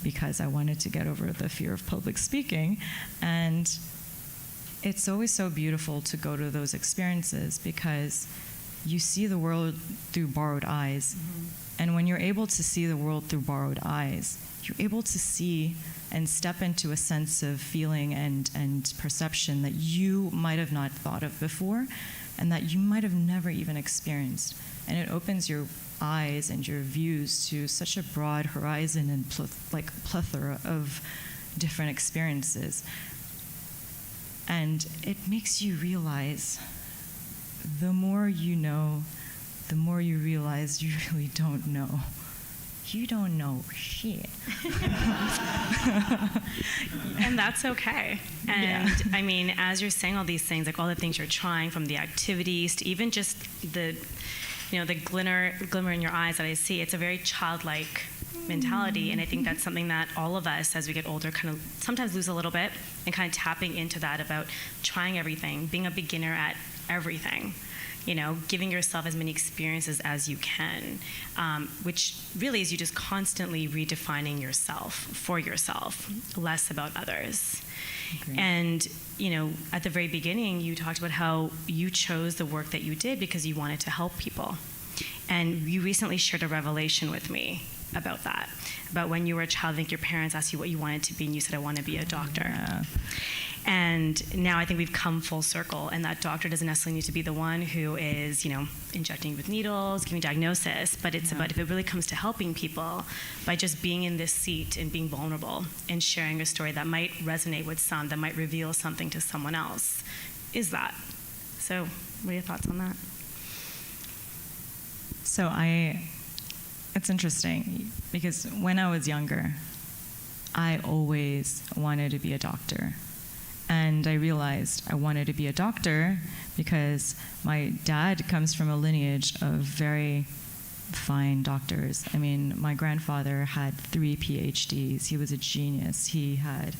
because I wanted to get over the fear of public speaking. And it's always so beautiful to go to those experiences, because you see the world through borrowed eyes. Mm-hmm. And when you're able to see the world through borrowed eyes, you're able to see and step into a sense of feeling and perception that you might have not thought of before, and that you might have never even experienced. And it opens your eyes and your views to such a broad horizon and plethora of different experiences. And it makes you realize, the more you know, the more you realize you really don't know. You don't know shit. And that's okay. And yeah. I mean, as you're saying all these things, like all the things you're trying, from the activities to even just the glimmer in your eyes that I see, it's a very childlike mentality. And I think that's something that all of us, as we get older, kind of sometimes lose a little bit, and kind of tapping into that about trying everything, being a beginner at everything. Giving yourself as many experiences as you can, which really is you just constantly redefining yourself for yourself, less about others. Great. And, at the very beginning, you talked about how you chose the work that you did because you wanted to help people. And you recently shared a revelation with me about that, about when you were a child. I think your parents asked you what you wanted to be, and you said, I want to be a doctor. Yeah. And now I think we've come full circle, and that doctor doesn't necessarily need to be the one who is, injecting with needles, giving diagnosis, but it's about, if it really comes to helping people, by just being in this seat and being vulnerable and sharing a story that might resonate with some, that might reveal something to someone else, is that. So what are your thoughts on that? So it's interesting, because when I was younger, I always wanted to be a doctor. And I realized I wanted to be a doctor because my dad comes from a lineage of very fine doctors. I mean, my grandfather had 3 PhDs. He was a genius. He had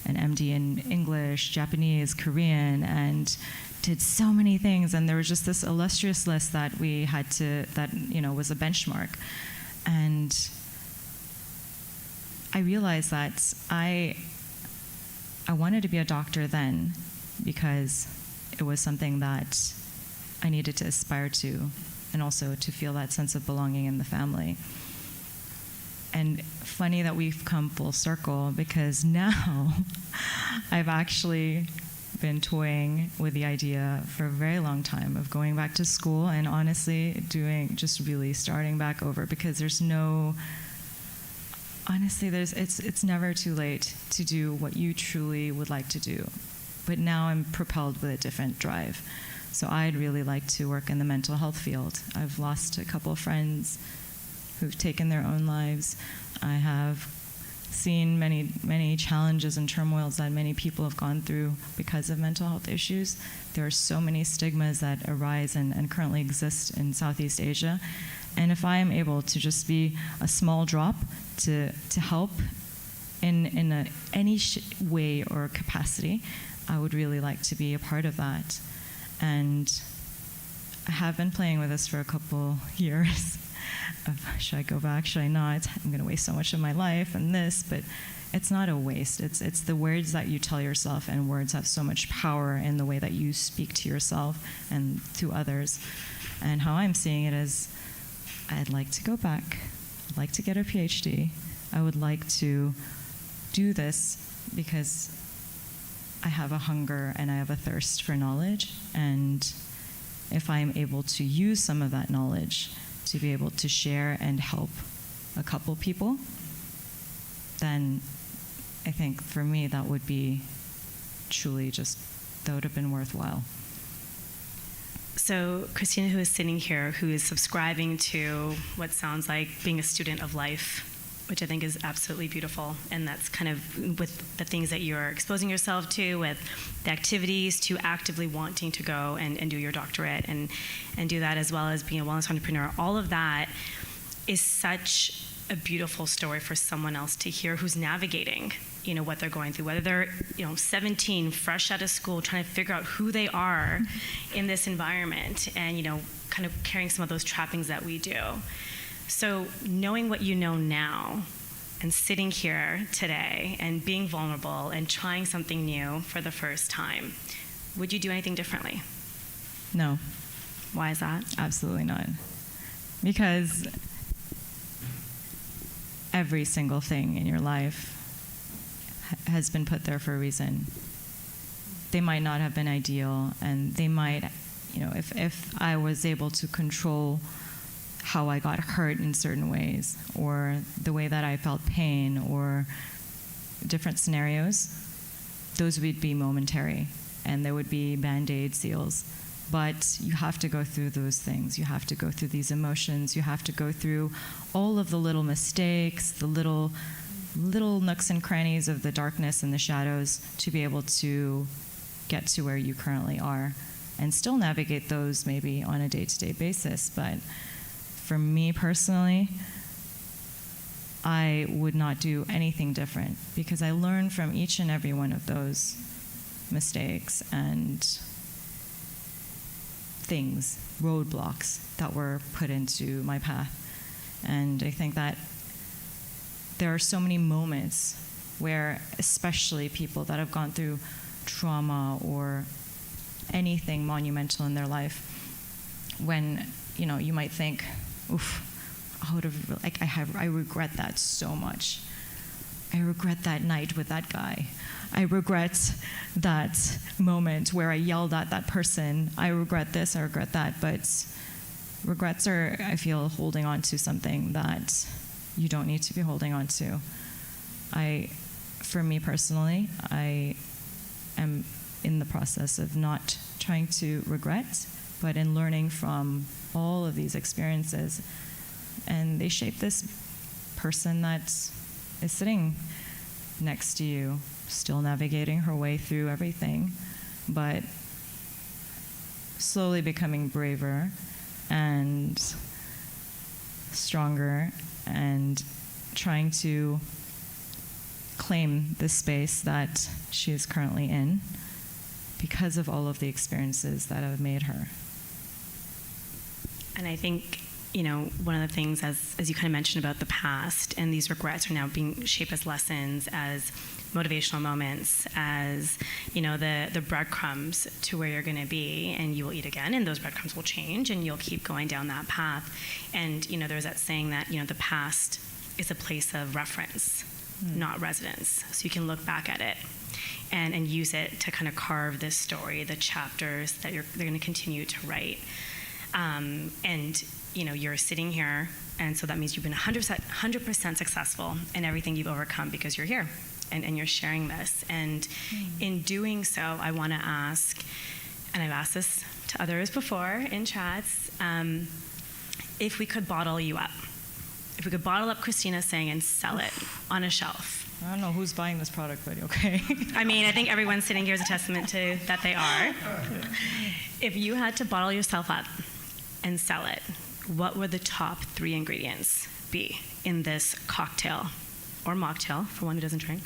an MD in English, Japanese, Korean, and did so many things. And there was just this illustrious list that we had to, that, was a benchmark. And I realized that I wanted to be a doctor then because it was something that I needed to aspire to, and also to feel that sense of belonging in the family. And funny that we've come full circle, because now I've actually been toying with the idea for a very long time of going back to school and honestly really starting back over, because it's never too late to do what you truly would like to do. But now I'm propelled with a different drive. So I'd really like to work in the mental health field. I've lost a couple of friends who've taken their own lives. I have seen many, many challenges and turmoils that many people have gone through because of mental health issues. There are so many stigmas that arise and currently exist in Southeast Asia. And if I am able to just be a small drop to help in any way or capacity, I would really like to be a part of that. And I have been playing with this for a couple years. Should I go back? Should I not? I'm going to waste so much of my life and this, but it's not a waste. It's the words that you tell yourself, and words have so much power in the way that you speak to yourself and to others. And how I'm seeing it is, I'd like to go back. I'd like to get a PhD. I would like to do this because I have a hunger and I have a thirst for knowledge. And if I'm able to use some of that knowledge to be able to share and help a couple people, then I think for me that would be truly that would have been worthwhile. So Christina, who is sitting here, who is subscribing to what sounds like being a student of life, which I think is absolutely beautiful, and that's kind of with the things that you're exposing yourself to, with the activities, to actively wanting to go and do your doctorate and do that, as well as being a wellness entrepreneur. All of that is such a beautiful story for someone else to hear who's navigating, what they're going through, whether they're, 17, fresh out of school, trying to figure out who they are in this environment, and, kind of carrying some of those trappings that we do. So knowing what you know now, and sitting here today and being vulnerable and trying something new for the first time, would you do anything differently? No. Why is that? Absolutely not. Because every single thing in your life has been put there for a reason. They might not have been ideal, and they might, if I was able to control how I got hurt in certain ways, or the way that I felt pain, or different scenarios, those would be momentary, and there would be Band-Aid seals. But you have to go through those things. You have to go through these emotions. You have to go through all of the little mistakes, the little nooks and crannies of the darkness and the shadows, to be able to get to where you currently are, and still navigate those maybe on a day-to-day basis. But for me personally, I would not do anything different, because I learned from each and every one of those mistakes and things, roadblocks that were put into my path. And I think that there are so many moments where especially people that have gone through trauma or anything monumental in their life, when, you know, you might think, oof, I regret that so much. I regret that night with that guy. I regret that moment where I yelled at that person. I regret this, I regret that. But regrets are, I feel, holding on to something that you don't need to be holding on to. For me personally, I am in the process of not trying to regret, but in learning from all of these experiences. And they shape this person that is sitting next to you, still navigating her way through everything, but slowly becoming braver and stronger and trying to claim the space that she is currently in because of all of the experiences that have made her. And I think, you know, one of the things, as you kind of mentioned about the past, and these regrets are now being shaped as lessons, as motivational moments, as, you know, the breadcrumbs to where you're going to be, and you will eat again, and those breadcrumbs will change, and you'll keep going down that path. And, you know, there's that saying that, you know, the past is a place of reference, not residence. So you can look back at it and use it to kind of carve this story, the chapters that they're going to continue to write. And, you know, you're sitting here, and so that means you've been 100% successful in everything you've overcome because you're here and you're sharing this. And in doing so, I want to ask, and I've asked this to others before in chats, if we could bottle you up. If we could bottle up Christina saying and sell it on a shelf. I don't know who's buying this product, but okay. I mean, I think everyone sitting here is a testament to that they are. If you had to bottle yourself up and sell it, what would the top 3 ingredients be in this cocktail or mocktail, for one who doesn't drink,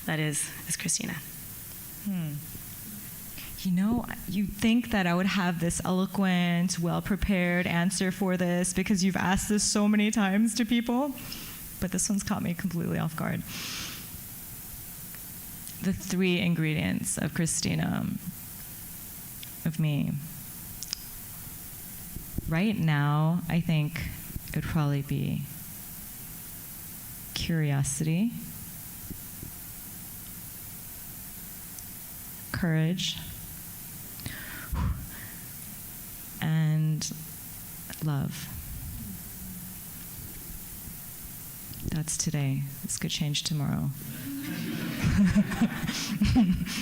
that is Christina? You know, you'd think that I would have this eloquent, well-prepared answer for this because you've asked this so many times to people, but this one's caught me completely off guard. The 3 ingredients of Christina, of me. Right now, I think it would probably be curiosity, courage, and love. That's today. This could change tomorrow.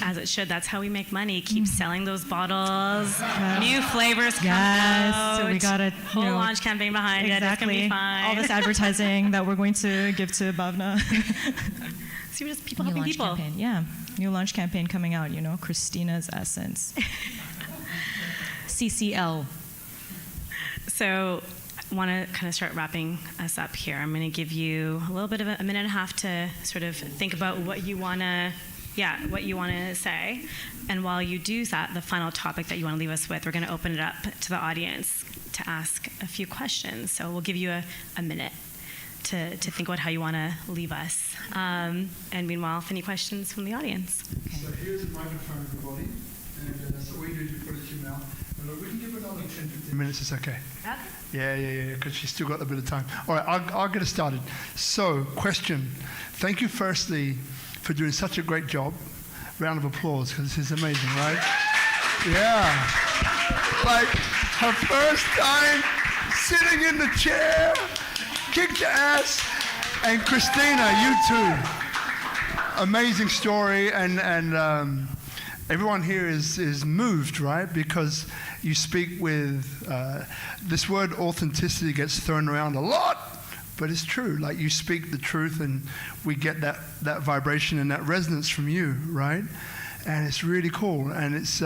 As it should. That's how we make money. Keep selling those bottles. New flavors come out. So we got a whole launch campaign behind it. It's gonna be fine. All this advertising that we're going to give to Bhavna. See, we're just people New helping launch people. Campaign. Yeah, new launch campaign coming out. You know, Christina's Essence. CCL. So I want to kind of start wrapping us up here. I'm going to give you a little bit of a minute and a half to sort of think about what you want to say. And while you do that, the final topic that you want to leave us with, we're going to open it up to the audience to ask a few questions. So we'll give you a minute to think about how you want to leave us. And meanwhile, any questions from the audience? Okay. So here's a microphone, everybody. And so what you do is you put it to your mouth. And we can give it another 10, 15 minutes. It's okay. Okay. Yeah, because she's still got a bit of time. All right, I'll get us started. So, question. Thank you, firstly, for doing such a great job. Round of applause, because this is amazing, right? Yeah. Like, her first time sitting in the chair, kicked your ass. And Christina, you too. Amazing story, and everyone here is moved, right? Because you speak with, this word authenticity gets thrown around a lot, but it's true. Like, you speak the truth, and we get that vibration and that resonance from you, right? And it's really cool, and it's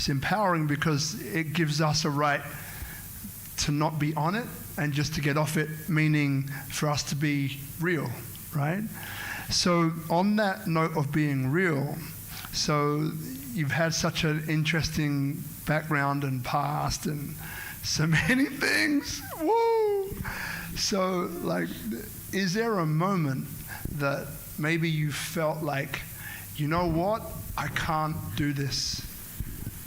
empowering because it gives us a right to not be on it and just to get off it, meaning for us to be real, right? So on that note of being real, so you've had such an interesting background and past and so many things. Woo! So, like, is there a moment that maybe you felt like, you know what, I can't do this,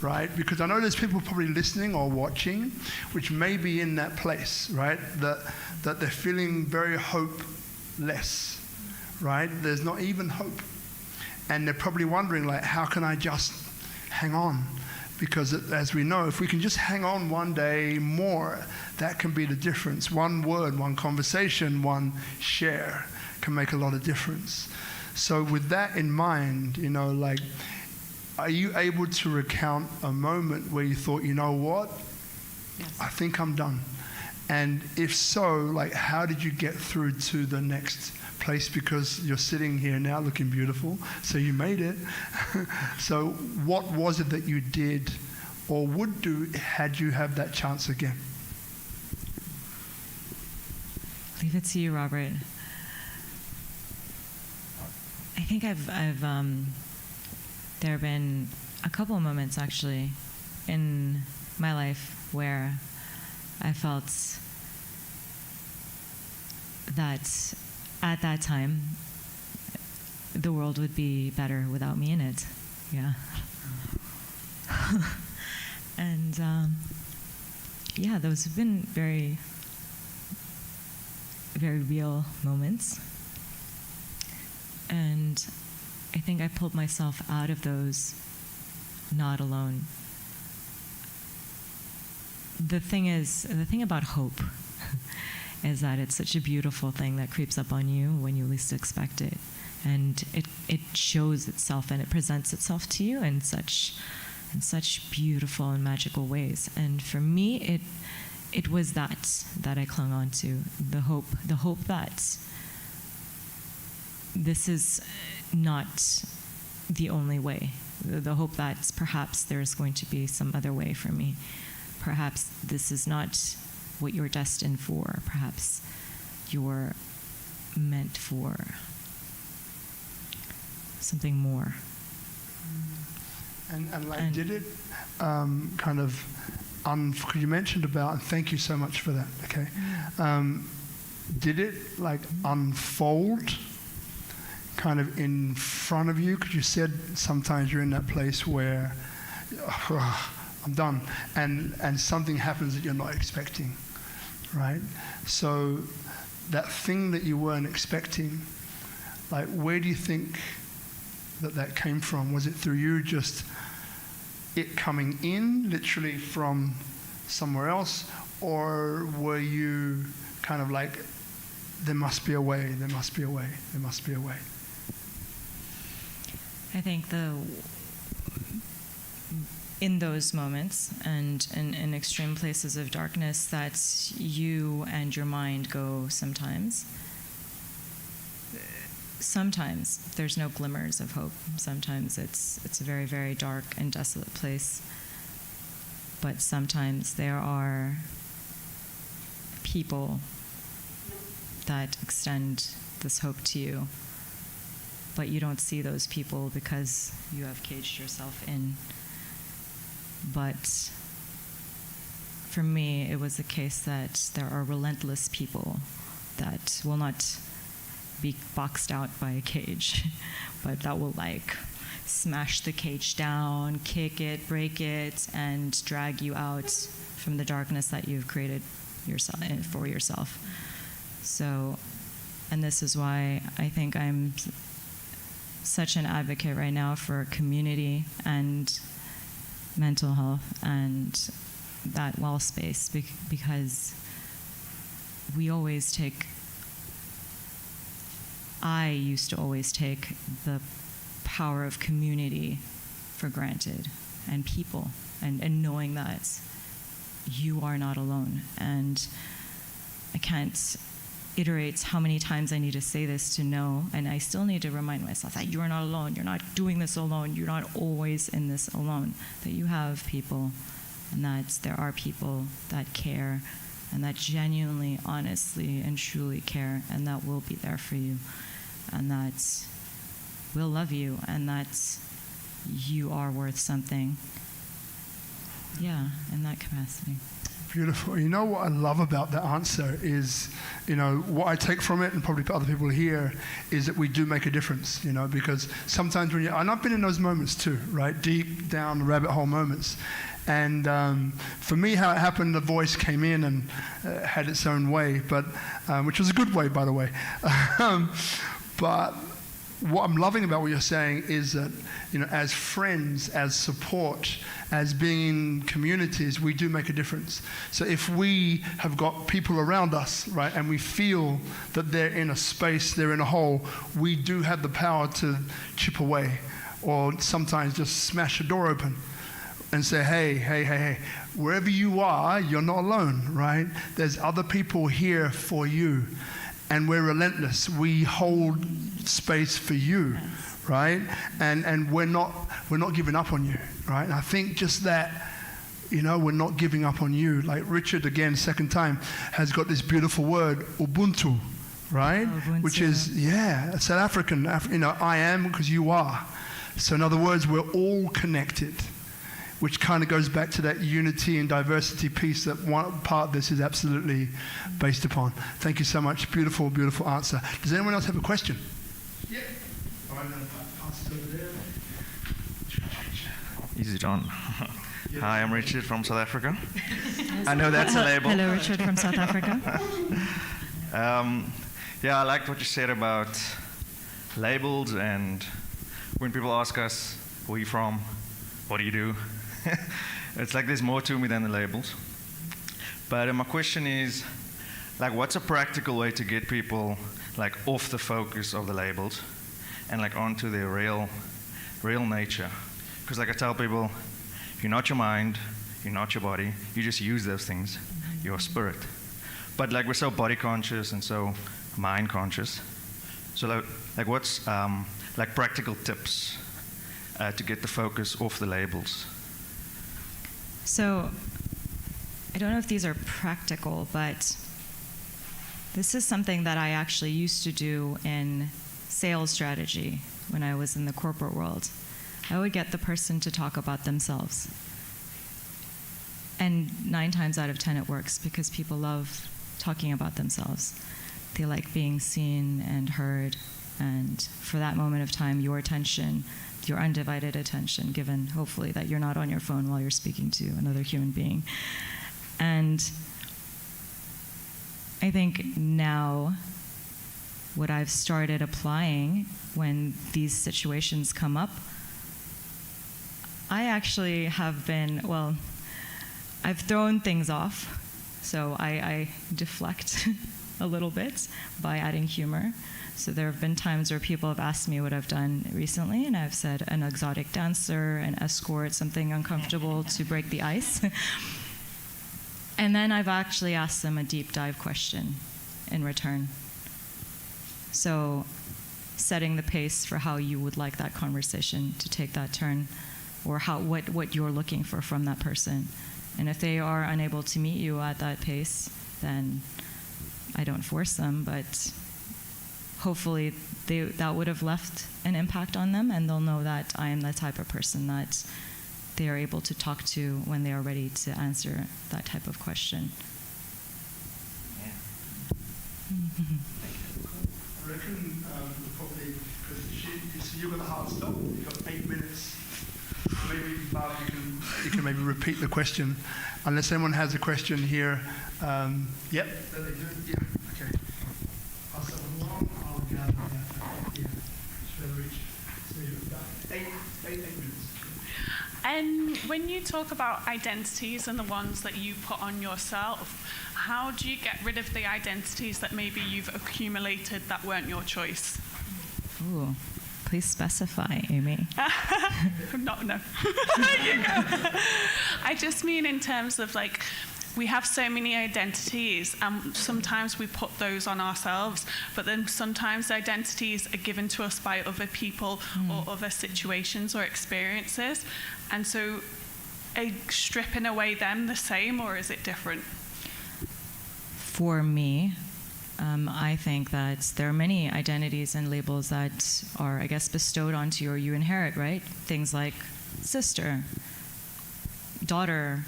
right? Because I know there's people probably listening or watching which may be in that place, right? That they're feeling very hopeless, right? There's not even hope. And they're probably wondering, like, how can I just hang on? Because as we know, if we can just hang on one day more, that can be the difference. One word, one conversation, one share can make a lot of difference. So with that in mind, you know, like, are you able to recount a moment where you thought, you know what? Yes. I think I'm done. And if so, like, how did you get through to the next place? Because you're sitting here now looking beautiful, so you made it. So what was it that you did or would do had you have that chance again? Leave it to you, Robert. I think there have been a couple of moments actually in my life where I felt that at that time the world would be better without me in it. Yeah. And yeah, those have been very, very real moments. And I think I pulled myself out of those not alone. The thing about hope is that it's such a beautiful thing that creeps up on you when you least expect it. And it shows itself and it presents itself to you in such beautiful and magical ways. And for me, it was that I clung on to, the hope that this is not the only way, the hope that perhaps there's going to be some other way for me. Perhaps this is not what you're destined for. Perhaps you're meant for something more. And did it kind of, you mentioned about, and thank you so much for that, okay? Did it like unfold kind of in front of you? Because you said sometimes you're in that place where, I'm done, and something happens that you're not expecting, right? So that thing that you weren't expecting, like, where do you think that came from? Was it through you just it coming in literally from somewhere else, or were you kind of like, there must be a way, there must be a way, there must be a way? I think in those moments and in extreme places of darkness that you and your mind go sometimes there's no glimmers of hope. Sometimes it's a very, very dark and desolate place. But sometimes there are people that extend this hope to you. But you don't see those people because you have caged yourself in. But for me, it was the case that there are relentless people that will not be boxed out by a cage, but that will like smash the cage down, kick it, break it, and drag you out from the darkness that you've created for yourself. So, and this is why I think I'm such an advocate right now for community and mental health and that well space, because I used to always take the power of community for granted, and people, and knowing that you are not alone. And I can't iterate how many times I need to say this to know, and I still need to remind myself that you are not alone, you're not doing this alone, you're not always in this alone, that you have people, and that there are people that care, and that genuinely, honestly, and truly care, and that will be there for you, and that will love you, and that you are worth something. Yeah, in that capacity. Beautiful. You know what I love about that answer is, what I take from it, and probably other people here, is that we do make a difference, because sometimes when and I've been in those moments too, right? Deep down the rabbit hole moments. And for me, how it happened, the voice came in and had its own way, but which was a good way, by the way. But what I'm loving about what you're saying is that, as friends, as support, as being in communities, we do make a difference. So if we have got people around us, right, and we feel that they're in a space, they're in a hole, we do have the power to chip away, or sometimes just smash a door open and say, hey, wherever you are, you're not alone, right? There's other people here for you. And we're relentless. We hold space for you, right? And we're not giving up on you, right? And I think just that, we're not giving up on you. Like Richard, again, second time, has got this beautiful word, Ubuntu, right? Ubuntu. Which is, South African, I am because you are. So in other words, we're all connected, which kind of goes back to that unity and diversity piece that one part of this is absolutely based upon. Thank you so much. Beautiful, beautiful answer. Does anyone else have a question? Yeah. All right, I'm going to pass it over there. Is it on? Hi, I'm Richard from South Africa. I know that's a label. Hello, Richard from South Africa. I liked what you said about labels, and when people ask us, where are you from? What do you do? It's like there's more to me than the labels. But my question is, what's a practical way to get people off the focus of the labels and onto their real nature? Because I tell people, you're not your mind, you're not your body, you just use those things, your spirit. But we're so body conscious and so mind conscious. So what's practical tips to get the focus off the labels? So, I don't know if these are practical, but this is something that I actually used to do in sales strategy when I was in the corporate world. I would get the person to talk about themselves. And 9 times out of 10 it works, because people love talking about themselves. They like being seen and heard, and for that moment of time, your attention, your undivided attention, given hopefully that you're not on your phone while you're speaking to another human being. And I think now what I've started applying when these situations come up, I actually have been, I've thrown things off, so I deflect a little bit by adding humor. So there have been times where people have asked me what I've done recently, and I've said an exotic dancer, an escort, something uncomfortable to break the ice. And then I've actually asked them a deep dive question in return. So setting the pace for how you would like that conversation to take that turn, or what you're looking for from that person. And if they are unable to meet you at that pace, then I don't force them, but hopefully that would have left an impact on them, and they'll know that I am the type of person that they are able to talk to when they are ready to answer that type of question. Yeah. I reckon probably, because you've got a hard stop, you've got 8 minutes. Maybe, Bob, you can maybe repeat the question, unless anyone has a question here. Yep. Yeah. Okay. I'll start with one. I'll gather that. Yeah. Just reach. So you've got 8 minutes. And when you talk about identities and the ones that you put on yourself, how do you get rid of the identities that maybe you've accumulated that weren't your choice? Ooh, please specify, Amy. No. You go. I just mean in terms of we have so many identities, and sometimes we put those on ourselves, but then sometimes identities are given to us by other people or other situations or experiences. And so are stripping away them the same, or is it different? For me, I think that there are many identities and labels that are, I guess, bestowed onto you or you inherit, right? Things like sister, daughter,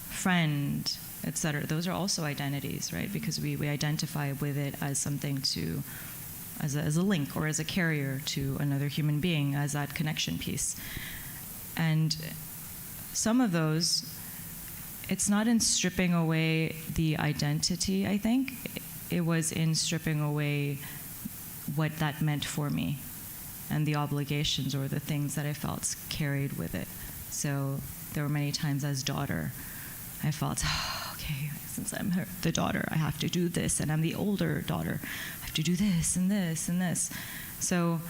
friend, etc. Those are also identities, right? Because we identify with it as something to, as a link or as a carrier to another human being, as that connection piece. And some of those, it's not in stripping away the identity, I think. It was in stripping away what that meant for me and the obligations or the things that I felt carried with it. So there were many times as daughter, I felt, oh, okay, since I'm the daughter, I have to do this, and I'm the older daughter, I have to do this and this and this. So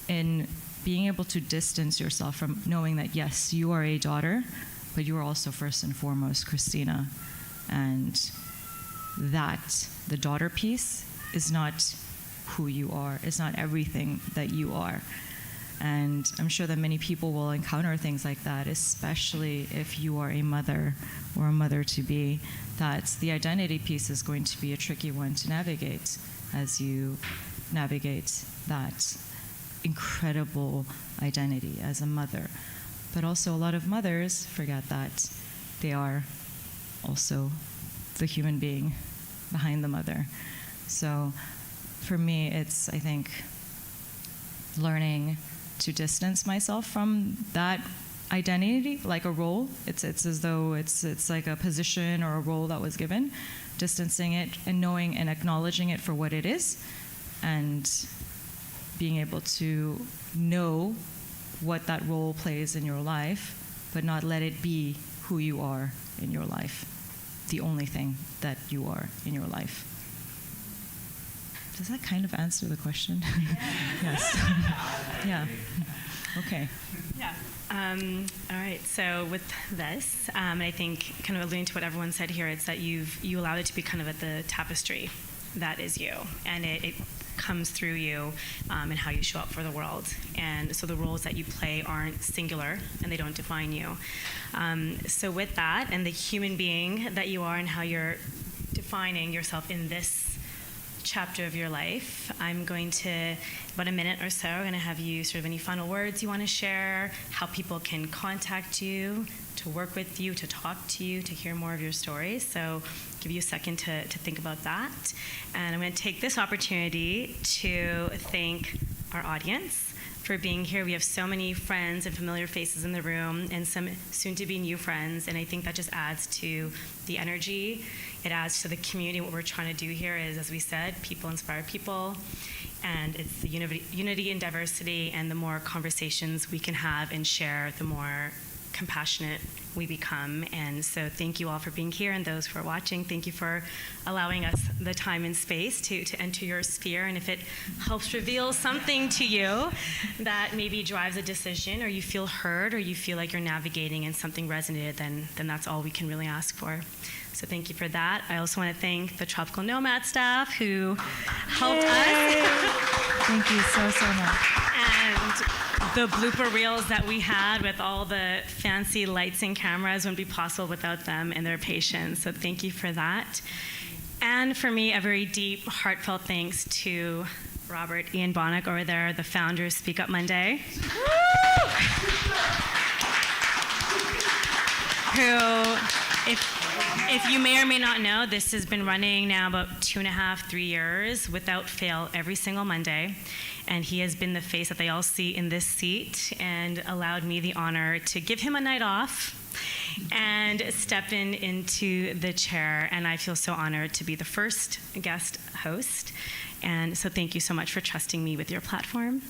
in being able to distance yourself from knowing that, yes, you are a daughter, but you are also first and foremost Christina, and that the daughter piece is not who you are. It's not everything that you are. And I'm sure that many people will encounter things like that, especially if you are a mother or a mother-to-be, that the identity piece is going to be a tricky one to navigate as you navigate that incredible identity as a mother. But also a lot of mothers forget that they are also the human being behind the mother. So for me, it's, I think, learning to distance myself from that identity, like a role. It's as though it's like a position or a role that was given, distancing it and knowing and acknowledging it for what it is, and being able to know what that role plays in your life, but not let it be who you are in your life, the only thing that you are in your life. Does that kind of answer the question? Yes. Yeah. Okay. Yeah. All right. So with this, and I think kind of alluding to what everyone said here, it's that you allowed it to be kind of at the tapestry that is you, and it comes through you and how you show up for the world. And so the roles that you play aren't singular and they don't define you. So with that and the human being that you are and how you're defining yourself in this chapter of your life, I'm going to, about a minute or so, I'm going to have you sort of any final words you want to share, how people can contact you, to work with you, to talk to you, to hear more of your stories. So give you a second to think about that. And I'm going to take this opportunity to thank our audience for being here. We have so many friends and familiar faces in the room and some soon-to-be new friends, and I think that just adds to the energy. It adds to the community. What we're trying to do here is, as we said, people inspire people, and it's the unity and diversity, and the more conversations we can have and share, the more compassionate we become. And so thank you all for being here, and those who are watching, thank you for allowing us the time and space to enter your sphere. And if it helps reveal something to you that maybe drives a decision, or you feel heard, or you feel like you're navigating and something resonated, then that's all we can really ask for. So thank you for that. I also want to thank the Tropical Nomad staff who helped us. Thank you so much. And the blooper reels that we had with all the fancy lights and cameras wouldn't be possible without them and their patience. So thank you for that. And for me, a very deep, heartfelt thanks to Robert Ian Bonnick over there, the founder of SpeakuP Monday, who, if you may or may not know, this has been running now about 2.5, 3 years without fail every single Monday. And he has been the face that they all see in this seat, and allowed me the honor to give him a night off and step into the chair. And I feel so honored to be the first guest host. And so thank you so much for trusting me with your platform.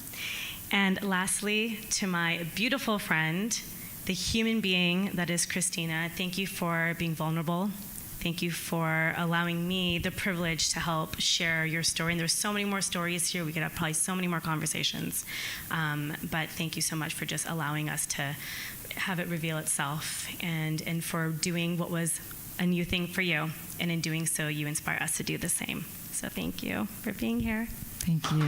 And lastly, to my beautiful friend, the human being that is Christina, thank you for being vulnerable. Thank you for allowing me the privilege to help share your story. And there's so many more stories here. We could have probably so many more conversations. But thank you so much for just allowing us to have it reveal itself, and for doing what was a new thing for you. And in doing so, you inspire us to do the same. So thank you for being here. Thank you.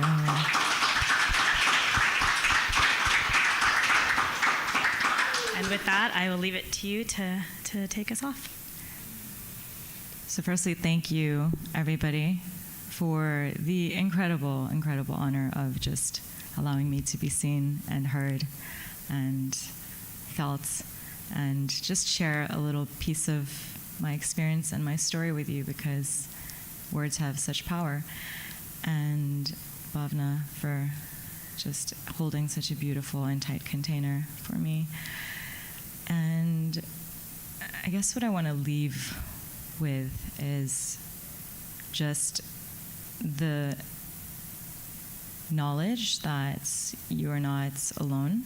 And with that, I will leave it to you to take us off. So firstly, thank you, everybody, for the incredible, incredible honor of just allowing me to be seen and heard and felt, and just share a little piece of my experience and my story with you, because words have such power. And Bhavna, for just holding such a beautiful and tight container for me. And I guess what I want to leave with is just the knowledge that you are not alone,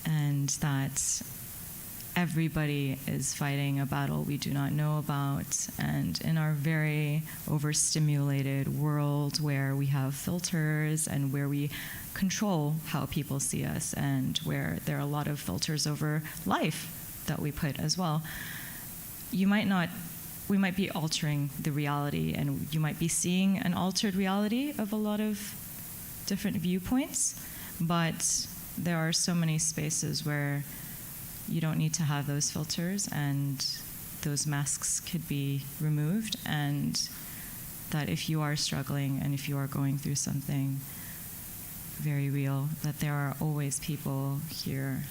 and that everybody is fighting a battle we do not know about. And in our very overstimulated world, where we have filters and where we control how people see us, and where there are a lot of filters over life that we put as well, we might be altering the reality, and you might be seeing an altered reality of a lot of different viewpoints, but there are so many spaces where you don't need to have those filters, and those masks could be removed, and that if you are struggling and if you are going through something very real, that there are always people here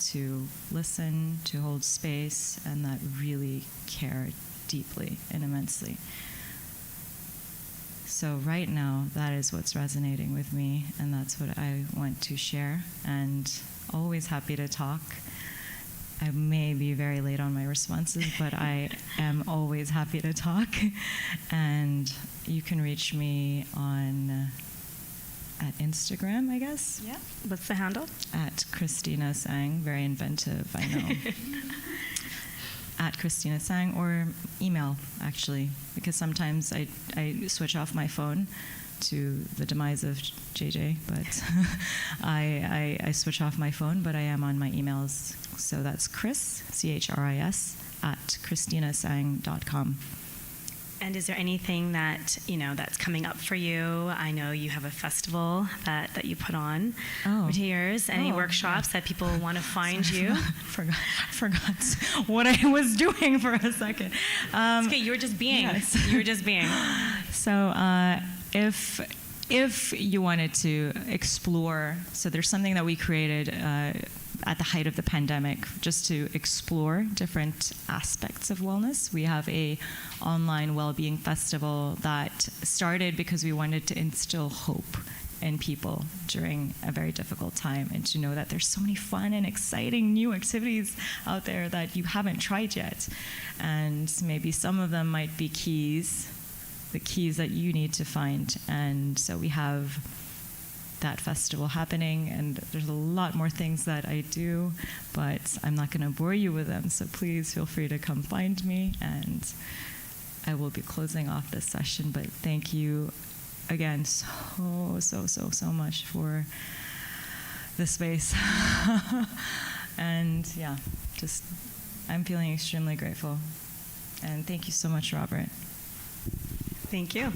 to listen, to hold space, and that really care deeply and immensely. So right now, that is what's resonating with me, and that's what I want to share, and always happy to talk. I may be very late on my responses, but I am always happy to talk. And you can reach me at Instagram, I guess. Yeah. What's the handle? At Christina Sang. Very inventive, I know. At Christina Sang, or email, actually, because sometimes I switch off my phone, to the demise of JJ, but I switch off my phone, but I am on my emails. So that's Chris, CHRIS, at christinasang.com. And is there anything that, that's coming up for you? I know you have a festival that you put on with yours. Any workshops that people want to find you? Forgot what I was doing for a second. It's okay, you were just being. Yes. You were just being. So if you wanted to explore, so there's something that we created at the height of the pandemic, just to explore different aspects of wellness. We have a online Wellbeing Festival that started because we wanted to instill hope in people during a very difficult time, and to know that there's so many fun and exciting new activities out there that you haven't tried yet. And maybe some of them might be the keys that you need to find. And so we have that festival happening, and there's a lot more things that I do, but I'm not going to bore you with them, so please feel free to come find me, and I will be closing off this session. But thank you again so much for the space. And yeah, just I'm feeling extremely grateful, and thank you so much, Robert. Thank you.